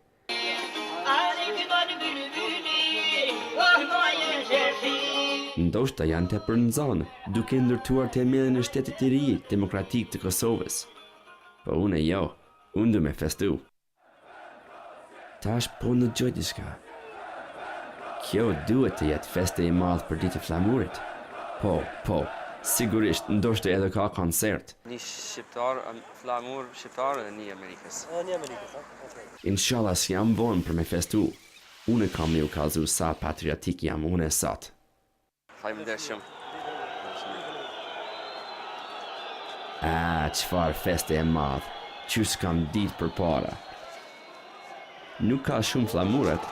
ndoshta janë tepër nxanë, duke ndërtuar themelin e shtetit të ri demokratik të Kosovës. Po unë du me festu. Tash po në gjoj diçka. Kjo duhet të jetë feste e madh për ditë e flamurit. Po, sigurisht, ndoshta edhe ka koncert. Një shqiptar, flamur shqiptar dhe një Amerikës. Një Amerikës, okay. Inshallah s'jam vonë për me festu. Unë kam ju kalzu sa patriotik jam unë e sot. Faleminderit shumë. Qfar feste e madh, që s'kam ditë për para. Nuk ka shumë flamurat,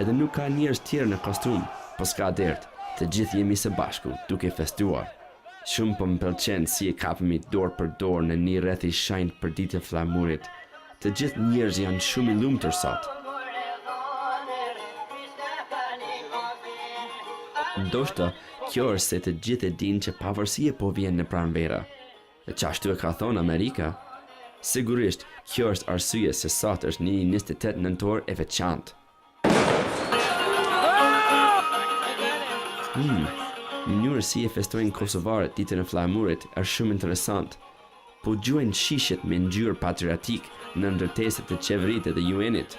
edhe nuk ka njerëz tjerë në kostum, po s'ka dert, të gjithë jemi së bashku, duke festuar. Shumë po më pëlqen si e kapemi dorë për dorë në një rreth i shenjtë për ditë e flamurit. Të gjithë njerëz janë shumë i lumtur sot. Ndoshta, kjo është se të gjithë e dinë që pavarësia po vjen në pranvera. E qashtu e ka thonë Amerika? Sigurisht, kjo është arsye se sot është një 28 nëntor e veçantë. Mënyrë si e festojnë kosovarët ditën e flamurit është shumë interesant. Po gjuajnë shishet me ngjyrë patriotik në ndërtesat e qeveritë dhe UN-it.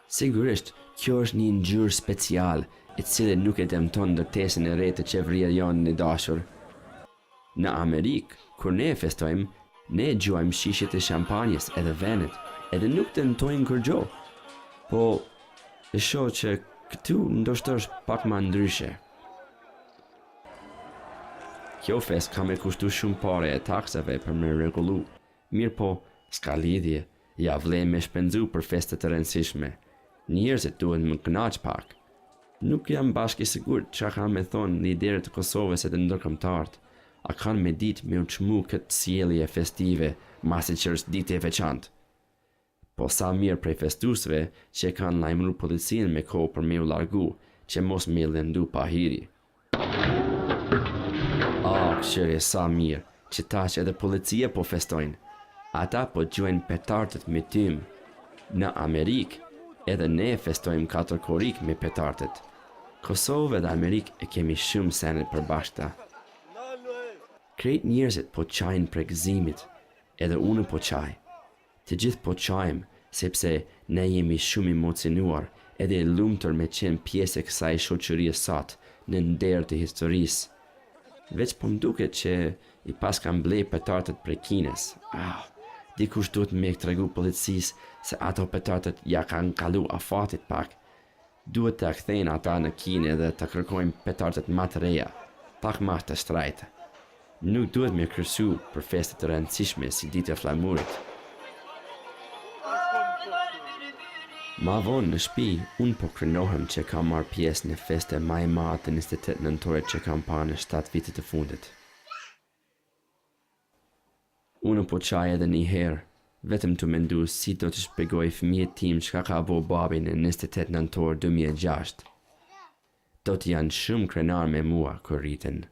Sigurisht, kjo është një ngjyrë special, e cila nuk e dëmton ndërtesën e re të qeveria jonë e dashur. Në Amerikë, kur ne festojmë, ne gjuajmë shishet e shampanjes edhe venet, edhe nuk dëmtojnë kërgjo. Po, e shoh që këtu ndoshta është pak më ndryshe. Kjo fest ka me kushtu shumë pare e taksave për me rregullu. Mirë po, s'ka lidhje, ja vlen me shpenzu për festet të rëndësishme. Njerëzit duhet më kënaq pak. Nuk jam bashkë i sigurt çka kanë me thonë liderët e Kosovës e të ndërkombëtarët. A kanë me ditë me u çmu këtë sjellje festive, masi që është ditë e veçantë. Po sa mirë prej festuesve që kanë lajmëruar policinë me kohë për me u largu, që mos me lëndu pa hiri. Këshire sa mirë, që tash edhe policia po festojnë. Ata po gjuajnë petartët me tym. Në Amerikë, edhe ne festojmë katërkorik me petartët. Kosovë dhe Amerikë e kemi shumë senet përbashkëta. Krejt njerëzit po qajnë për gëzimit, edhe unë po qaj. Të gjithë po qajmë, sepse ne jemi shumë emocionuar, edhe e lumtur me qenë pjesë e kësaj shoqërie sot në nder të historisë. Veç po mduket që i pas kam blej petartët prej Kinës. Dikush duhet me tregu policisë se ato petartët ja kanë kalu afatit pak. Duhet të kthejnë ata në Kinë dhe të kërkojnë petartët më të reja, pak më të shtrajta. Nuk duhet me kërsu për festet të rëndësishme si ditë e flamurit. Ma vonë në shtëpi, unë po krenohem që kam marrë pjesë në feste më e madhe të 28 nëntorit që kam parë në 7 vitet të fundit. Unë po qaj edhe një herë, vetëm të mendu si do të shpjegoj fëmijët tim çka ka bo babi në 28 nëntor 2006. Do të janë shumë krenar me mua kur rriten.